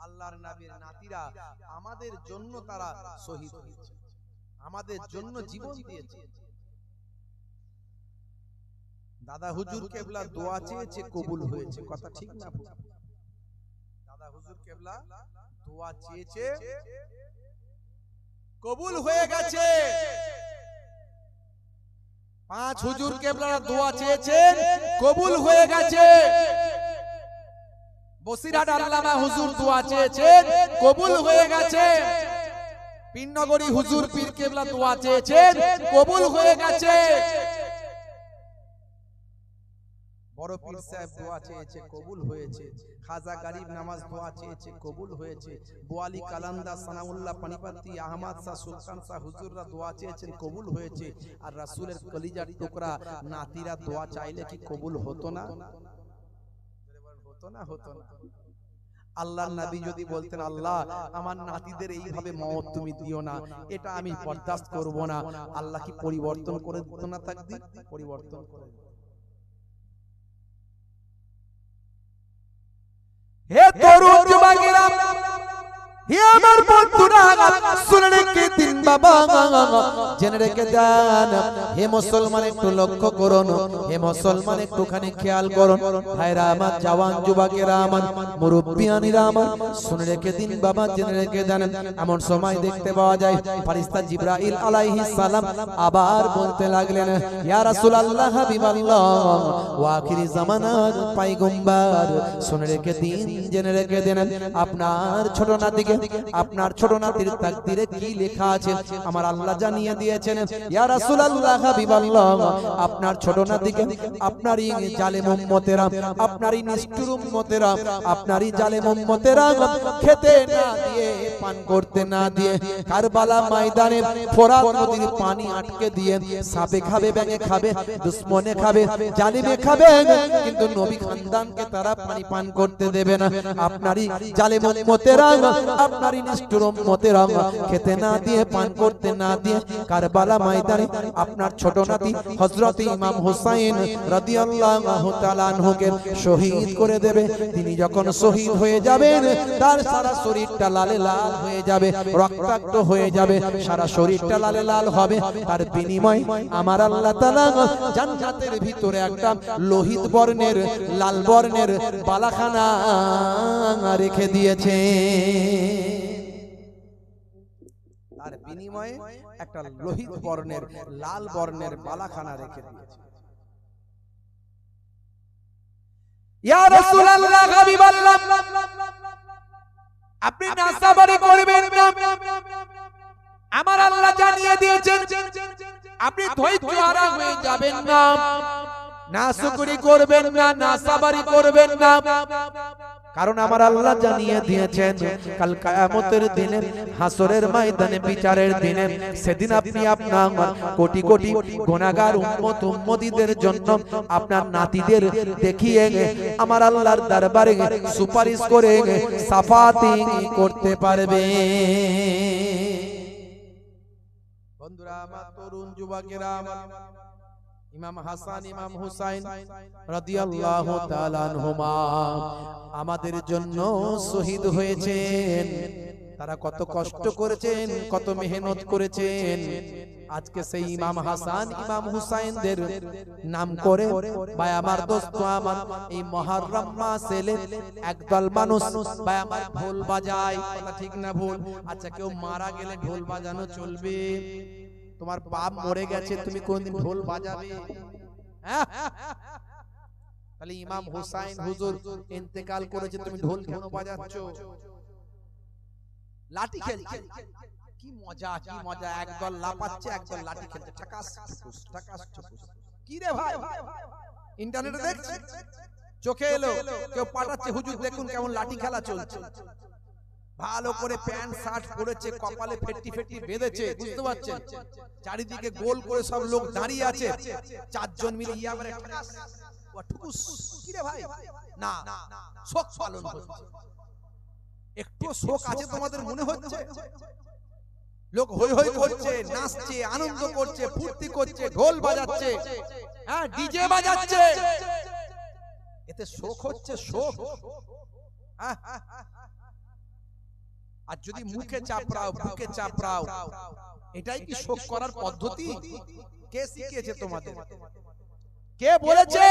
আল্লাহর নবীর নাতিরা আমাদের জন্য তারা শহীদ হয়েছে, আমাদের জন্য জীবন দিয়েছে। দাদা হুজুর কেবলা দোয়া চেয়েছে, কবুল হয়েছে, কথা ঠিক না? দাদা হুজুর কেবলা দোয়া চেয়েছে, কবুল হয়ে গেছে। পাঁচ হুজুর কেবলা দোয়া চেয়েছেন, কবুল হয়ে গেছে। বসিরহাট আল্লামা হুজুর দোয়া চেয়েছেন, কবুল হয়ে গেছে। পীরনগরী হুজুর পীর কেবলা দোয়া চেয়েছেন, কবুল হয়ে গেছে। বড় পীর সাহেব দোয়া চেয়েছে, কবুল হয়েছে। খাজা গরিব নামাজ দোয়া চেয়েছে, কবুল হয়েছে। বোয়ালি কালান্দা, সানাউল্লাহ পানিপত্তি, আহমদ শাহ, সুলতান শাহ হুজুররা দোয়া চেয়েছেন, কবুল হয়েছে। আর রাসূলের কলিজার টুকরা নাতিরা দোয়া চাইলে কি কবুল হতো না? হতো না? হতো না? আল্লাহর নবী যদি বলতেন, আল্লাহ আমার নাতিদের এইভাবে মওত তুমি দিও না, এটা আমি বরদাস্ত করব না, আল্লাহ কি পরিবর্তন করে দিত না তাকদীর? পরিবর্তন করে। হে তরুণ যুবকেরা, হে আমার বন্ধুরা, শুনে রেখে দিন বাবা, জেনে রেখে দেন। হে মুসলমান একটু লক্ষ্য করুন, হে মুসলমান একটুখানি খেয়াল করুন, ভাইরা আমার, জওয়ান যুবকেরা আমার, মুরব্বিয়ানিরা আমার, শুনে রেখে দিন বাবা, জেনে রেখে দেন। এমন সময় দেখতে পাওয়া যায় ফেরেশতা জিবরাইল আলাইহিস সালাম আবার বলতে লাগলেন, ইয়া রাসূলুল্লাহ, হাবিবাল্লাহ, ওয়া আখিরি জামানার পয়গম্বর, শুনে রেখে দিন, জেনে রেখে দেন, আপনার ছোট নাতিকে, আপনার ছোট নাতির তাকদীরে কি লেখা আছে আমার আল্লাহ জানিয়ে দিয়েছেন ইয়া রাসূলুল্লাহ হাবিবাল্লাহ আপনার ছোট নাতিকে আপনারই জালেম উম্মতেরা আপনারই নিষ্ঠুর উম্মতেরা আপনারই জালেম উম্মতেরা খেতে না দিয়ে পান করতে না দিয়ে কারবালা ময়দানে ফোরাত নদীর পানি আটকে দিয়ে সাপে খাবে ব্যাঙে খাবে দুশমনে খাবে জালিমে খাবে কিন্তু নবী খানদানকে তারা পানি পান করতে দেবে না আপনারই জালেম উম্মতেরা আপনারই নিষ্ঠুর উম্মতেরা খেতে না দিয়ে পান করতে না দিয়ে কারবালা ময়দানে আপনার ছোট নাতি হযরত ইমাম হুসাইন রাদিয়াল্লাহু তাআলা আনহুকে শহীদ করে দেবে তিনি যখন শহীদ হয়ে যাবেন তার সারা শরীরটা লালে লাল হয়ে যাবে রক্তাক্ত হয়ে যাবে সারা শরীরটা লালে লাল হবে তার বিনিময়ে আমার আল্লাহ তাআলা জান্নাতের ভিতরে একটা লোহিত বর্ণের লাল বর্ণের বালাখানা রেখে দিয়েছে তার বিনিময়ে একটা লোহিত বর্ণের লাল বর্ণের বালাখানা রেখে দিয়েছে ইয়া রাসূলুল্লাহ হাবিবাল্লাহ আপনি নাসাবারি করবেন না আমার আল্লাহ জানিয়ে দিয়েছেন আপনি ধৈর্যহারা হয়ে যাবেন না নাশুকরি করবেন না নাসাবারি করবেন না কারণ আমার আল্লাহ জানিয়ে দিয়েছেন কাল কিয়ামতের দিনে হাসরের ময়দানে বিচারের দিনে সেদিন আপনি আপনার কোটি কোটি গুনাহগার উম্মত উম্মতিদের জন্য আপনার নাতিদের দেখিয়ে আমার আল্লাহর দরবারে সুপারিশ করে সাফাতি করতে পারবে বন্ধুরা আমার তরুণ যুবকেরা আমার ইমাম হাসান ইমাম হুসাইন রাদিয়াল্লাহু তাআলা আনহুমা আমাদের জন্য শহীদ হয়েছেন তারা কত কষ্ট করেছেন কত মেহনত করেছেন আজকে সেই ইমাম হাসান ইমাম হুসাইনদের নাম করে ভাই আমার দোস্ত আমার এই মুহররম মাসে একদল মানুষ ভাই আমার ঢোল বাজায় কথা ঠিক না ভুল আচ্ছা কেউ মারা গেলে ঢোল বাজানো চলবে তোমার বাপ মরে গেছে তুমি কোনদিন ঢোল বাজাবে তাহলে ইমাম হুসাইন হুজুর ইন্তেকাল করেছে তুমি ঢোল কেন বাজাচ্ছ লাঠি খেলছে কি মজা একদল লাপাচ্ছে একদল লাঠি খেলছে ঠাকাস ঠাকাস কি রে ভাই ইন্টারনেটে দেখছি চোখে এলো কেউ পাঠাচ্ছে হুজুর দেখুন কেমন লাঠি খেলা চলছে ভালো করে প্যান্ট শার্ট পরেছে কপালে ফেট্টি ফেট্টি বেঁধেছে বুঝতে পারছেন চারিদিকে গোল করে সব লোক দাঁড়িয়ে আছে চারজন মিলে ইয়াবারে ঠাকাস ওয়াটুকুস কি রে ভাই না শোক পালন হচ্ছে একটু শোক আছে তোমাদের মনে হচ্ছে লোক হই হই করছে নাচছে আনন্দ করছে ফুর্তি করছে ঢোল বাজাচ্ছে হ্যাঁ ডিজে বাজাচ্ছে এতে শোক হচ্ছে শোক আর যদি মুখে চাপড়াও বুকে চাপড়াও এটাই কি শোক করার পদ্ধতি কে শিখিয়েছে তোমাদের কে বলেছে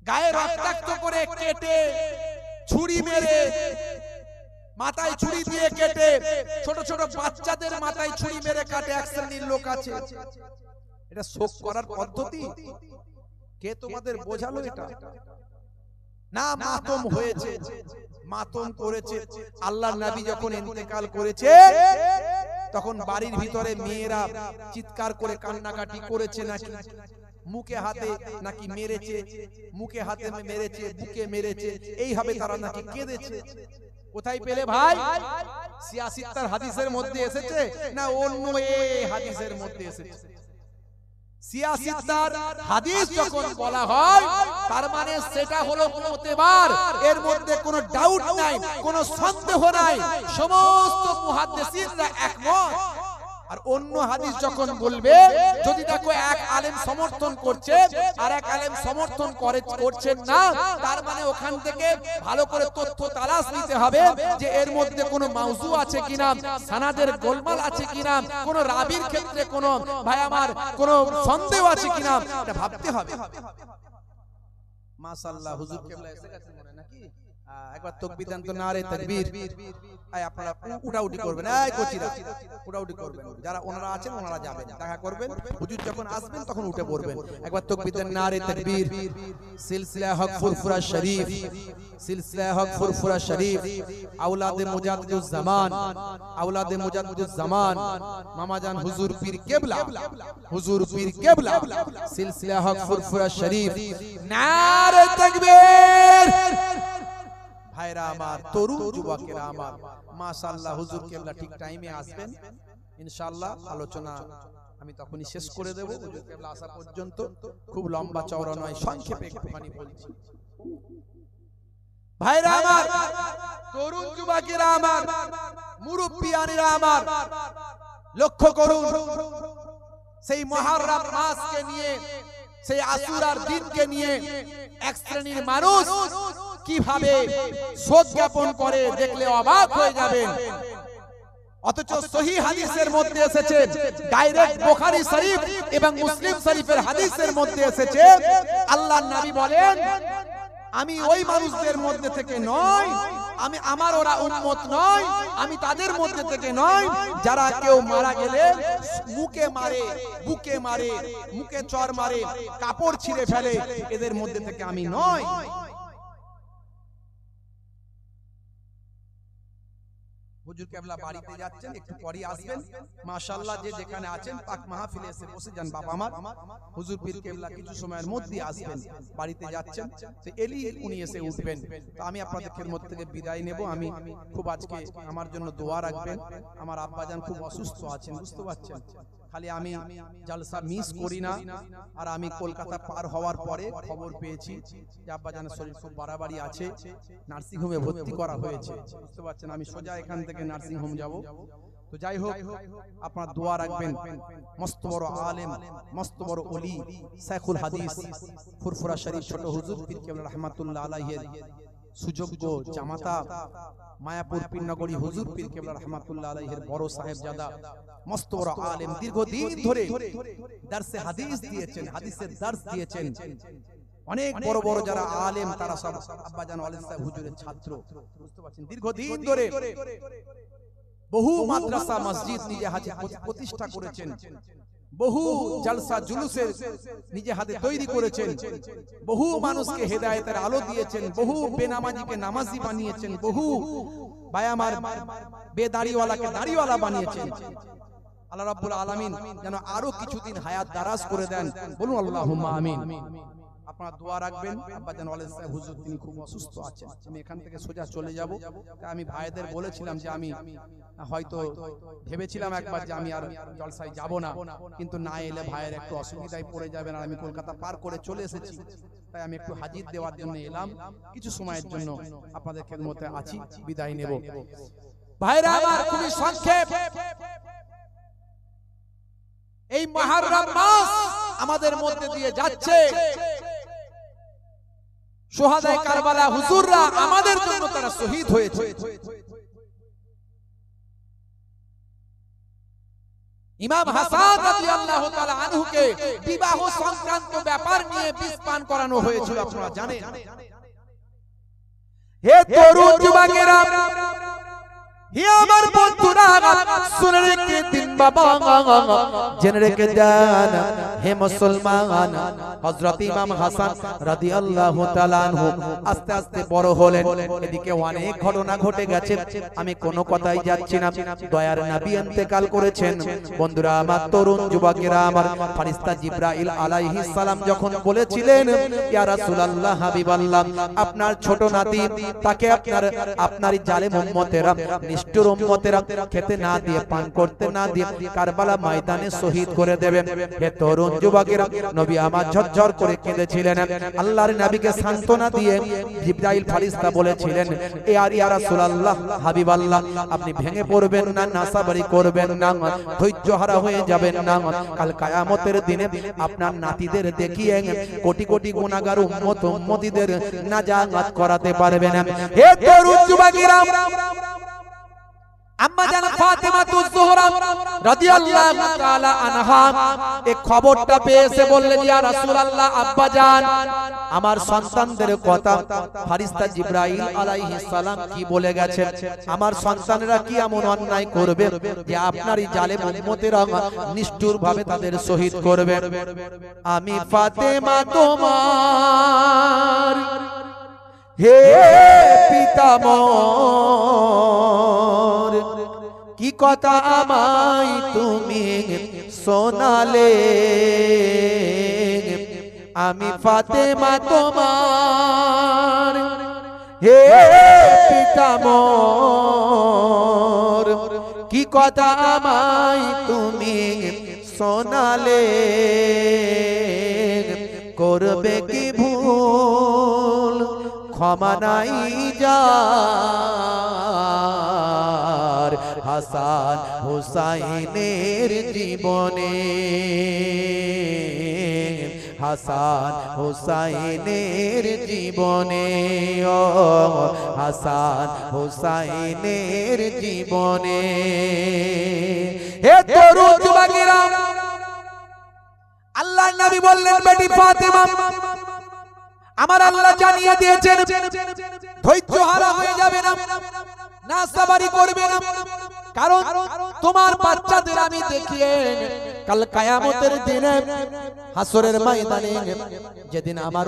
গায়ে রক্তাক্ত করে কেটে ছুরি মেরে মাথায় ছুরি দিয়ে কেটে ছোট ছোট বাচ্চাদের মাথায় ছুরি মেরে কাটে এক শ্রেণীর লোক আছে এটা শোক করার পদ্ধতি কে তোমাদের বোঝালো এটা না মাতম হয়েছে মাতম করেছে আল্লাহর নবী যখন ইন্তেকাল করেছে তখন বাড়ির ভিতরে মেয়েরা চিৎকার করে কান্নাকাটি করেছে নাকি মুখে হাতে নাকি মেরেছে মুখে হাতে মেরেছে বুকে মেরেছে এইভাবে তারা নাকি কেঁদেছে কোথায় পেলে ভাই সিয়াসিত্তার হাদিসের মধ্যে এসেছে না অন্য এই হাদিসের মধ্যে এসেছে সিয়াসিত্তার হাদিস যখন বলা হয় তার মানে সেটা হলো মুতেবার এর মধ্যে কোনো ডাউট নাই কোনো সন্দেহ নাই সমস্ত মুহাদ্দিসিনরা একমত আর অন্য হাদিস যখন বলবে যদি দেখো এক আলেম সমর্থন করছে আর এক আলেম সমর্থন করছেন না তার মানে ওখান থেকে ভালো করে তথ্য তালাশ নিতে হবে যে এর মধ্যে কোনো মাউজু আছে কিনা সানাদের গোলমাল আছে কিনা কোনো রাবির ক্ষেত্রে কোনো ভাই আমার কোনো সন্দেহ আছে কিনা এটা ভাবতে হবে মাশাআল্লাহ হুজুর কেবলা এসে গেছে মনে নাকি একবার তাকবীর দেন তো, নারে তাকবীর। এই আপনারা উঠাউঠি করবেন, এই কোচিরা উঠাউঠি করবেন, যারা ওনারা আছেন ওনারা যাবেন, দেখা করবেন, হুজুর যখন আসবেন তখন উঠে পড়বেন। একবার তাকবীর দেন, নারে তাকবীর। সিলসিলা হক ফুরফুরা শরীফ, সিলসিলা হক ফুরফুরা শরীফ, আওলাদে মুজাদ্দিদুজ জামান, আওলাদে মুজাদ্দিদুজ জামান মামাজান হুজুর পীর কেবলা, হুজুর পীর কেবলা, সিলসিলা হক ফুরফুরা শরীফ, নারে তাকবীর। ভাইরা আমার, তরুণ যুবকেরা আমার, মাশাআল্লাহ হুজুর কেবলা ঠিক টাইমে আসবেন ইনশাআল্লাহ। আলোচনা আমি তখনই শেষ করে দেব, হুজুর কেবলা আসা পর্যন্ত। খুব লম্বা চওড়া নয়, সংক্ষেপে একটুখানি বলছি। ভাইরা আমার, তরুণ যুবকেরা আমার, মুরব্বিয়ানেরা আমার, লক্ষ্য করুন, সেই মুহররম মাসকে নিয়ে, সেই আশুরার দিনকে নিয়ে এক শ্রেণীর মানুষ কিভাবে শোক জ্ঞাপন করে দেখলে অবাক হয়ে যাবেন। অথচ সহিহ হাদিসের মধ্যে এসেছে, ডাইরেক্ট বুখারী শরীফ এবং মুসলিম শরীফের হাদিসের মধ্যে এসেছে, আল্লাহর নবী বলেন, আমি ওই মানুষদের মধ্যে থেকে নয়, আমি আমার ওরা উম্মত নয়, আমি তাদের মধ্যে থেকে নয় যারা কেউ মারা গেলে মুখে মারে, বুকে মারে, মুখে চর মারে, কাপড় ছিঁড়ে ফেলে, এদের মধ্যে থেকে আমি নয়। হুজুর কেবলা বাড়িতে যাচ্ছেন, একটু পরে আসবেন। মাশাআল্লাহ, যে যেখানে আছেন পাক মাহফিলে এসে বসে যান বাবা আমার। হুজুর পীর কেবলা কিছু সময়ের মধ্যে আসবেন, বাড়িতে যাচ্ছেন, তো এলি উনি এসে উঠবেন। তো আমি আপনাদের খেদমত থেকে বিদায় নেব। আমি খুব আজকে আমার জন্য দোয়া রাখবেন। আমার আব্বাজান খুব অসুস্থ আছেন, বুঝতে পারছেন। খালি আমি জলসা মিস করি না, আর আমি কলকাতা পার হওয়ার পরে খবর পেয়েছি যে আব্বাজানের শরীর খুব বাড়াবাড়ি আছে, নার্সিং হোমে ভর্তি করা হয়েছে, বুঝতে পারছেন। আমি সোজা এখান থেকে নার্সিং হোম যাব। তো যাই হোক, আপনারা দোয়া রাখবেন। মস্ত বড় আলেম, মস্ত বড় ওলি, শেখুল হাদিস, ফুরফুরা শরীফ ছোট হুজুর পীর কেবলা রাহমাতুল্লাহ আলাইহির সুযোগ্য জামাতা মায়াপুর পীরনগরী হুজুর পীর কেবলা রাহমাতুল্লাহ আলাইহির বড় সাহেবজাদা, মস্ত বড় আলেম, দীর্ঘদিন ধরে দারসে হাদিস দিয়েছেন, হাদিসের দার্স দিয়েছেন। অনেক বড় বড় যারা আলেম তারা সব আব্বাজান ওয়ালিদ সাহেব হুজুরের ছাত্র, বুঝতে পারছেন। দীর্ঘদিন ধরে বহু মাদ্রাসা মসজিদ নিজে হাতে প্রতিষ্ঠা করেছেন, বহু জলসা জুলুসের নিজে হাতে তৈরি করেছেন, বহু মানুষকে হেদায়েতের আলো দিয়েছেন, বহু বেনামাজিকে নামাজি বানিয়েছেন, বহু বায়ামার বেদাড়িওয়ালাকে দাড়িওয়ালা বানিয়েছেন। আল্লাহ রাব্বুল আলামিন যেন আরো কিছুদিন হায়াত দারাজ করে দেন, বলুন আল্লাহুম্মা আমিন। আপনারা দোয়া রাখবেন। আব্বাজান ওয়ালিদ সাহেব হুজুর তিনি খুব অসুস্থ আছেন। আমি এখান থেকে সোজা চলে যাব। আমি ভাইদের বলেছিলাম যে আমি হয়তো ভেবেছিলাম একবার যে আমি আর জলসায় যাব না, কিন্তু না এলে ভাইয়ের একটু অসুবিধায় পড়ে যাবেন, আর আমি কলকাতা পার করে চলে এসেছি, তাই আমি একটু হাজির দেওয়ার জন্য এলাম। কিছু সময়ের জন্য আপনাদের খেদমতে আছি, বিদায় নেব। ভাইরা আমার, খুবই সংক্ষেপ, এই মুহররম মাস আমাদের মধ্যে দিয়ে যাচ্ছে। শুহাদায়ে কারবালা হুজুররা আমাদের জন্য তারা শহীদ হয়েছে। ইমাম হাসান রাদিয়াল্লাহু তাআলা আনহুকে বিবাহ সংক্রান্ত ব্যাপার নিয়ে বিষ পান করানো হয়েছিল, আপনারা জানেন। হে তরুণ যুবকেরা, হে আমার বন্ধুরা, শুনে রেখে দিন বাবা, জেনে রেখে দেন হে মুসলমান। হযরত ইমাম হাসান রাদিয়াল্লাহু তাআলা আনহু আস্তে আস্তে বড় হলেন। এদিকে অনেক ঘটনা ঘটে গেছে, আমি কোনো কথাই যাচ্ছি না। দয়ার নবী ইন্তেকাল করেছেন। বন্ধুরা আমার, তরুণ যুবকেরা আমার, ফেরেশতা জিবরাইল আলাইহিস সালাম যখন বলেছিলেন, ইয়া রাসূলুল্লাহ, হাবিবাল্লাহ, আপনার ছোট নাতি তাকে আপনারই জালেম উম্মতেরা, নিষ্ঠুর উম্মতেরা খেতে না দিয়ে, পান করতে না দিয়ে কারবালা ময়দানে শহীদ করে দেবেন। হে তরুণ যুবকেরা, নবী আমার ঝরঝর করে কেঁদেছিলেন। আল্লাহর নবীকে সান্ত্বনা দিয়ে জিবরাইল ফেরেশতা বলেছিলেন, ইয়া রাসূলুল্লাহ, হাবিবাল্লাহ, আপনি ভেঙে পড়বেন না, নাসাবারি করবেন না, ধৈর্য হারা হয়ে যাবেন না। কাল কিয়ামতের দিনে আপনার নাতিদের দেখিয়ে কোটি কোটি গুনাহগার উম্মতিদের নাজাত করাতে পারবেন। হে তরুণ যুবকেরা, আম্মা জান ফাতেমাতুজ যোহরা রাদিয়াল্লাহু তাআলা আনহা এই খবরটা পেয়েছে, বললেন ইয়া রাসূলুল্লাহ, আব্বা জান আমার সন্তানদের কথা ফেরেশতা জিবরাইল আলাইহিস সালাম কি বলে গেছেন, আমার সন্তানরা কি এমন অন্যায় করবে যে আপনারই জালেম উম্মতেরা নিষ্ঠুরভাবে তাদের শহীদ করবে। আমি ফাতেমা তোমার হে পিতামহ কি কথা আমায় তুমি শোনালে, আমি ফাতেমা তোমার হে পিতামহ কি কথা আমায় তুমি শোনালে, করবে কি ভুল ক্ষমা নাই যার হাসান হুসাইনের জীবনে, হাসান হুসাইনের জীবনে, ও হাসান হুসাইনের জীবনে। হে তরুণ যুবকেরা, আল্লাহর নবী বললেন বেটি ফাতেমা আমার আল্লাহ জানিয়ে দিয়েছেন ধৈর্য হারা হয়ে যাবে না, নাসাবারি করবে না, কারণ তোমার বাচ্চাদের আমি দেখিয়ে কাল কিয়ামতের দিনে হাসরের ময়দানে যেদিন আমার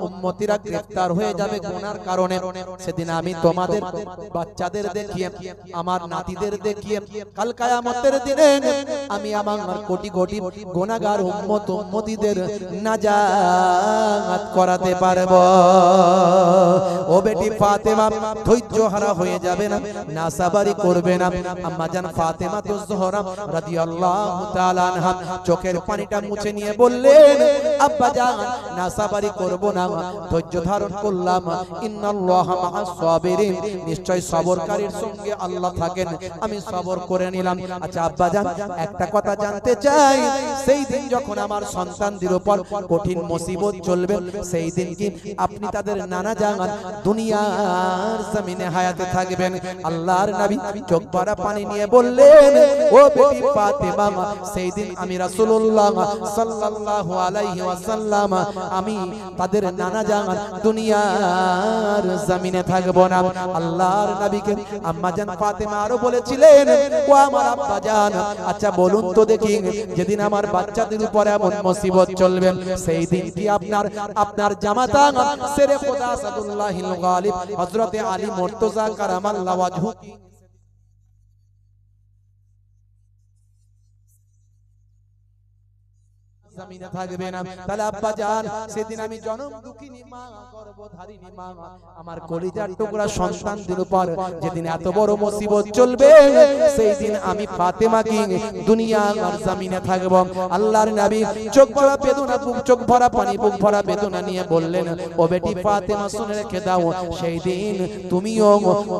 উম্মতিরা গ্রেফতার হয়ে যাবে গুনার কারণে, সেদিন আমি তোমাদের বাচ্চাদের দেখিয়ে আমার নাতিদের দেখিয়ে কাল কিয়ামতের দিনে আমি আমার কোটি কোটি গুনাহগার উম্মতিদের নাজাত করাতে পারবো। ও বেটি ফাতেমা ধৈর্য হারা হয়ে যাবে না, নাসাবারি করবে না। আম্মা জান ফাতেমাতুজ যোহরা রাদিয়াল্লাহু তাআলা আনহা চোখের পানিটা মুছে নিয়ে বললেন, আব্বা জান নাসাবারি করব না, ধৈর্য ধারণ করলাম। ইন্নাল্লাহা মা'আস সাবিরিন, নিশ্চয় সবরকারীর সঙ্গে আল্লাহ থাকেন, আমি সবর করে নিলাম। আচ্ছা আব্বা জান একটা কথা জানতে চাই, সেই দিন যখন আমার সন্তানদের উপর কঠিন মুসিবত চলবে, সেই দিন কি আপনি তাদের নানা জান দুনিয়ার জমিনে হায়াতে থাকবেন? আল্লাহর নবী চোখ ভরা পানি নিয়ে বললেন, ও বেটি ফাতেমা সেই দিন আমি রাসূলুল্লাহ সাল্লাল্লাহু আলাইহি ওয়াসাল্লাম আমি তাদের নানা জান দুনিয়ার জমিনে থাকব না। আল্লাহর নবীকে আম্মা জান ফাতেমা আরো বলেছিলেন, ও আমার আব্বা জান আচ্ছা বলুন তো দেখি, যেদিন আমার বাচ্চাদের উপর এমন মুসিবত চলবে, সেই দিন কি আপনার জামাতা শেরে খোদা আসাদুল্লাহিল গালিব হযরত আলী মুর্তজা কারামাল্লাহু ওয়াজহু জমিনে থাকবে না? তাহলে আব্বা জান সেদিন আমি জনম দুঃখিনী মা, গর্ভধারিণী মা, আমার কলিজার টুকরা সন্তানদের উপর যেদিন এত বড় মুসিবত চলবে, সেই দিন আমি ফাতেমাকে দুনিয়ার জমিনে থাকব। আল্লাহর নবী চোখ ভরা বেদনা, চোখ ভরা পানি, বুক ভরা বেদনা নিয়ে বললেন, ও বেটি ফাতেমা শুনে রেখে দাও, সেই দিন তুমিও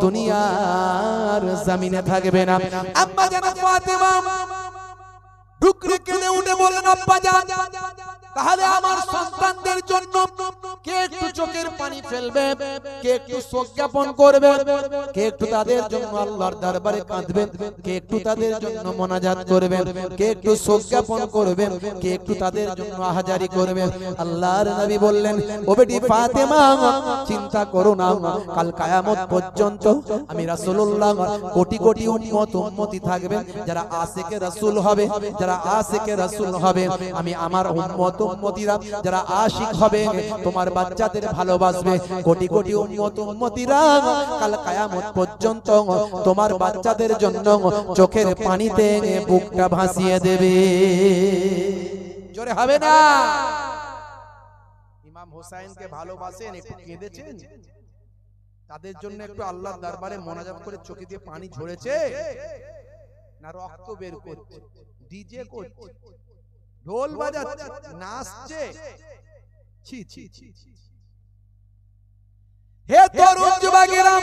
দুনিয়ার জমিনে থাকবে না। আম্মা জান ফাতেমা ডুকরে কেঁদে উঠে বললেন, আব্বা জান তাহলে আমার সন্তানদের জন্য কে একটু চোখের পানি ফেলবে, কে একটু শোক জ্ঞাপন করবে, কে একটু তাদের জন্য আল্লাহর দরবারে কাঁদবে, কে একটু তাদের জন্য মোনাজাত করবে, কে একটু শোক জ্ঞাপন করবে, কে একটু তাদের জন্য আহাজারি করবে? আল্লাহর নবী বললেন, ও বেটি ফাতেমা চিন্তা করো না, কাল কিয়ামত পর্যন্ত আমি রাসূলুল্লাহ কোটি কোটি উম্মতি থাকবে যারা আশিকে রাসূল হবে, যারা আশিকে রাসূল হবে, আমি আমার উম্মতিরা যারা আশিক হবে তোমার বাচ্চাদের ভালোবাসবে, কোটি কোটি উম্মতিরা কাল কিয়ামত পর্যন্ত তোমার বাচ্চাদের জন্য চোখের পানিতে বুকটা ভাসিয়ে দেবে। জোরে হবে না? ইমাম হোসেনকে ভালোবাসেন, একটু কেঁদেছেন, তাদের জন্য একটু আল্লাহর দরবারে মোনাজাত করে চোখে দিয়ে পানি ঝরেছে না রক্ত বের করছে, ডিজে করছে, ঢোল বাজাচ্ছে, নাচছে? ছি ছি ছি। হে তরুণ যুবকেরা,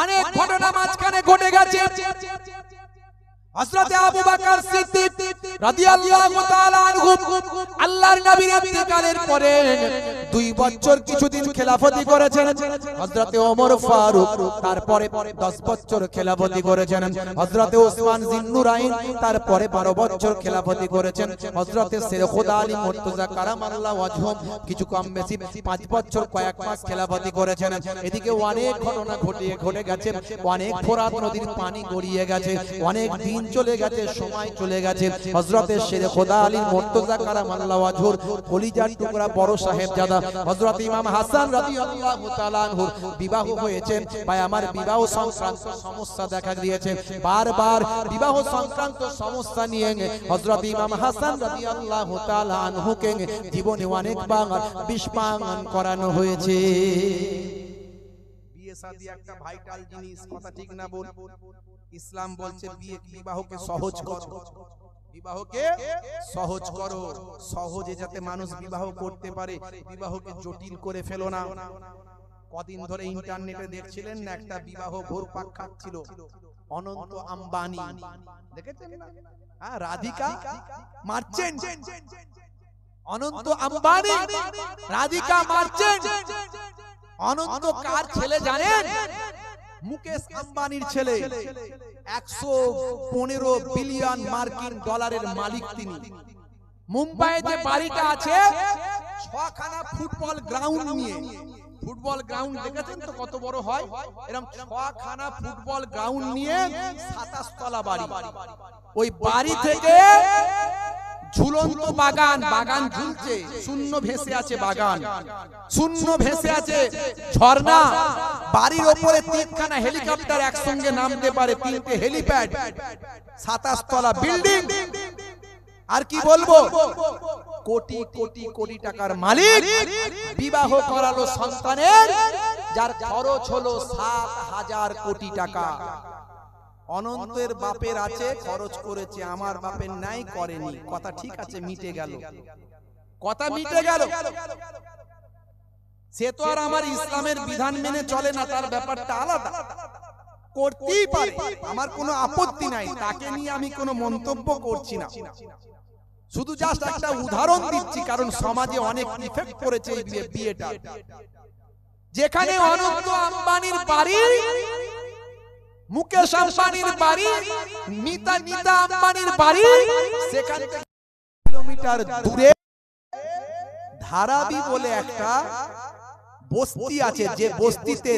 অনেক ঘটনা মাঝখানে ঘটে গেছে। হযরত আবু বকর সিদ্দিক রাদিয়াল্লাহু তাআলা আনহু আল্লাহর নবীর ইন্তেকালের পরে 2 বছর কিছুদিন খেলাফতি করেছেন হযরতে ওমর ফারুক, তারপরে 10 বছর খেলাফতি করেছেন হযরতে ওসমান জিন্নুরাইন, তারপরে 12 বছর খেলাফতি করেছেন হযরতে শেরখুদ আলী মুর্তজা কারামাল্লাহু ওয়াজহুম, কিছু কম বেশি 5 বছর কয়েক মাস খেলাফতি করেছেন। এদিকে অনেক ঘটনা ঘটে গেছে, অনেক ফোরাত নদীর পানি গড়িয়ে গেছে, অনেক দিন চলে গেছে, সময় চলে গেছে। হযরতে শেরখুদ আলী মুর্তজা কারামাল্লাহু ওয়াজহুর কলিজার টুকরা বড় সাহেবজাদা হযরত ইমাম হাসান রাদিয়াল্লাহু তাআলা আনহুর বিবাহ হয়েছে। ভাই আমার, বিবাহ সংক্রান্ত সমস্যা দেখা দিয়েছে, বারবার বিবাহ সংক্রান্ত সমস্যা নিয়ে হযরত ইমাম হাসান রাদিয়াল্লাহু তাআলা আনহুকে জীবনে অনেকবার বিস্পান করানো হয়েছে। বিয়ে শাদী একটা ভাইটাল জিনিস, কথা ঠিক না বল? ইসলাম বলছে বিবাহকে সহজ করো, বিবাহকে সহজ করো, সহজে যাতে মানুষ বিবাহ করতে পারে, বিবাহকে জটিল করে ফেলো না। কদিন ধরে ইন্টারনেটে দেখছিলেন না, একটা বিবাহ ঘুরপাক খাচ্ছিল, অনন্ত আম্বানি, দেখেছেন না? হ্যাঁ, রাধিকা মার্চেন্ট, অনন্ত আম্বানি, রাধিকা মার্চেন্ট। অনন্ত কার ছেলে জানেন? মুকেশ আম্বানির ছেলে। 115 বিলিয়ন মার্কিন ডলারের মালিক তিনি। মুম্বাইয়ে যে বাড়িটা আছে, 6খানা ফুটবল গ্রাউন্ড নিয়ে, ফুটবল গ্রাউন্ড দেখেছেন তো কত বড় হয়, এরকম 6খানা ফুটবল গ্রাউন্ড নিয়ে 27 তলা বাড়ি। ওই বাড়ি থেকে ঝুলন্ত বাগান, বাগান ঝুলছে, শূন্য ভেসে আছে বাগান, শূন্য ভেসে আছে ঝর্ণা, বাড়ির উপরে 3খানা হেলিকপ্টার একসঙ্গে নামতে পারে, 3টে হেলিপ্যাড, 27 তলা বিল্ডিং। আর কি বলবো, কোটি কোটি কোটি টাকার মালিক। বিবাহ করালো সন্তানের, যার খরচ হলো 7,000 কোটি টাকা। অনন্তের বাপের আছে, খরচ করেছে, আমার বাপের নাই, করেনি। কথা ঠিক আছে, মিটে গেল, কথা মিটে গেল। সে তো আর আমার ইসলামের বিধান মেনে চলে না, তার ব্যাপারটা আলাদা, করতেই পারে, আমার কোনো আপত্তি নাই, তাকে নিয়ে আমি কোনো মন্তব্য করছি না। শুধু জাস্ট একটা উদাহরণ দিচ্ছি, কারণ সমাজে অনেক ইফেক্ট করেছে এই বিয়েটা। যেখানে অনন্ত আম্বানির বাড়ি, মুকেশ আম্বানির বাড়ি, নীতা আম্বানির বাড়ি, সেখান থেকে কিলোমিটার দূরে ধারাবি বলে একটা বস্তি আছে, যে বস্তিতে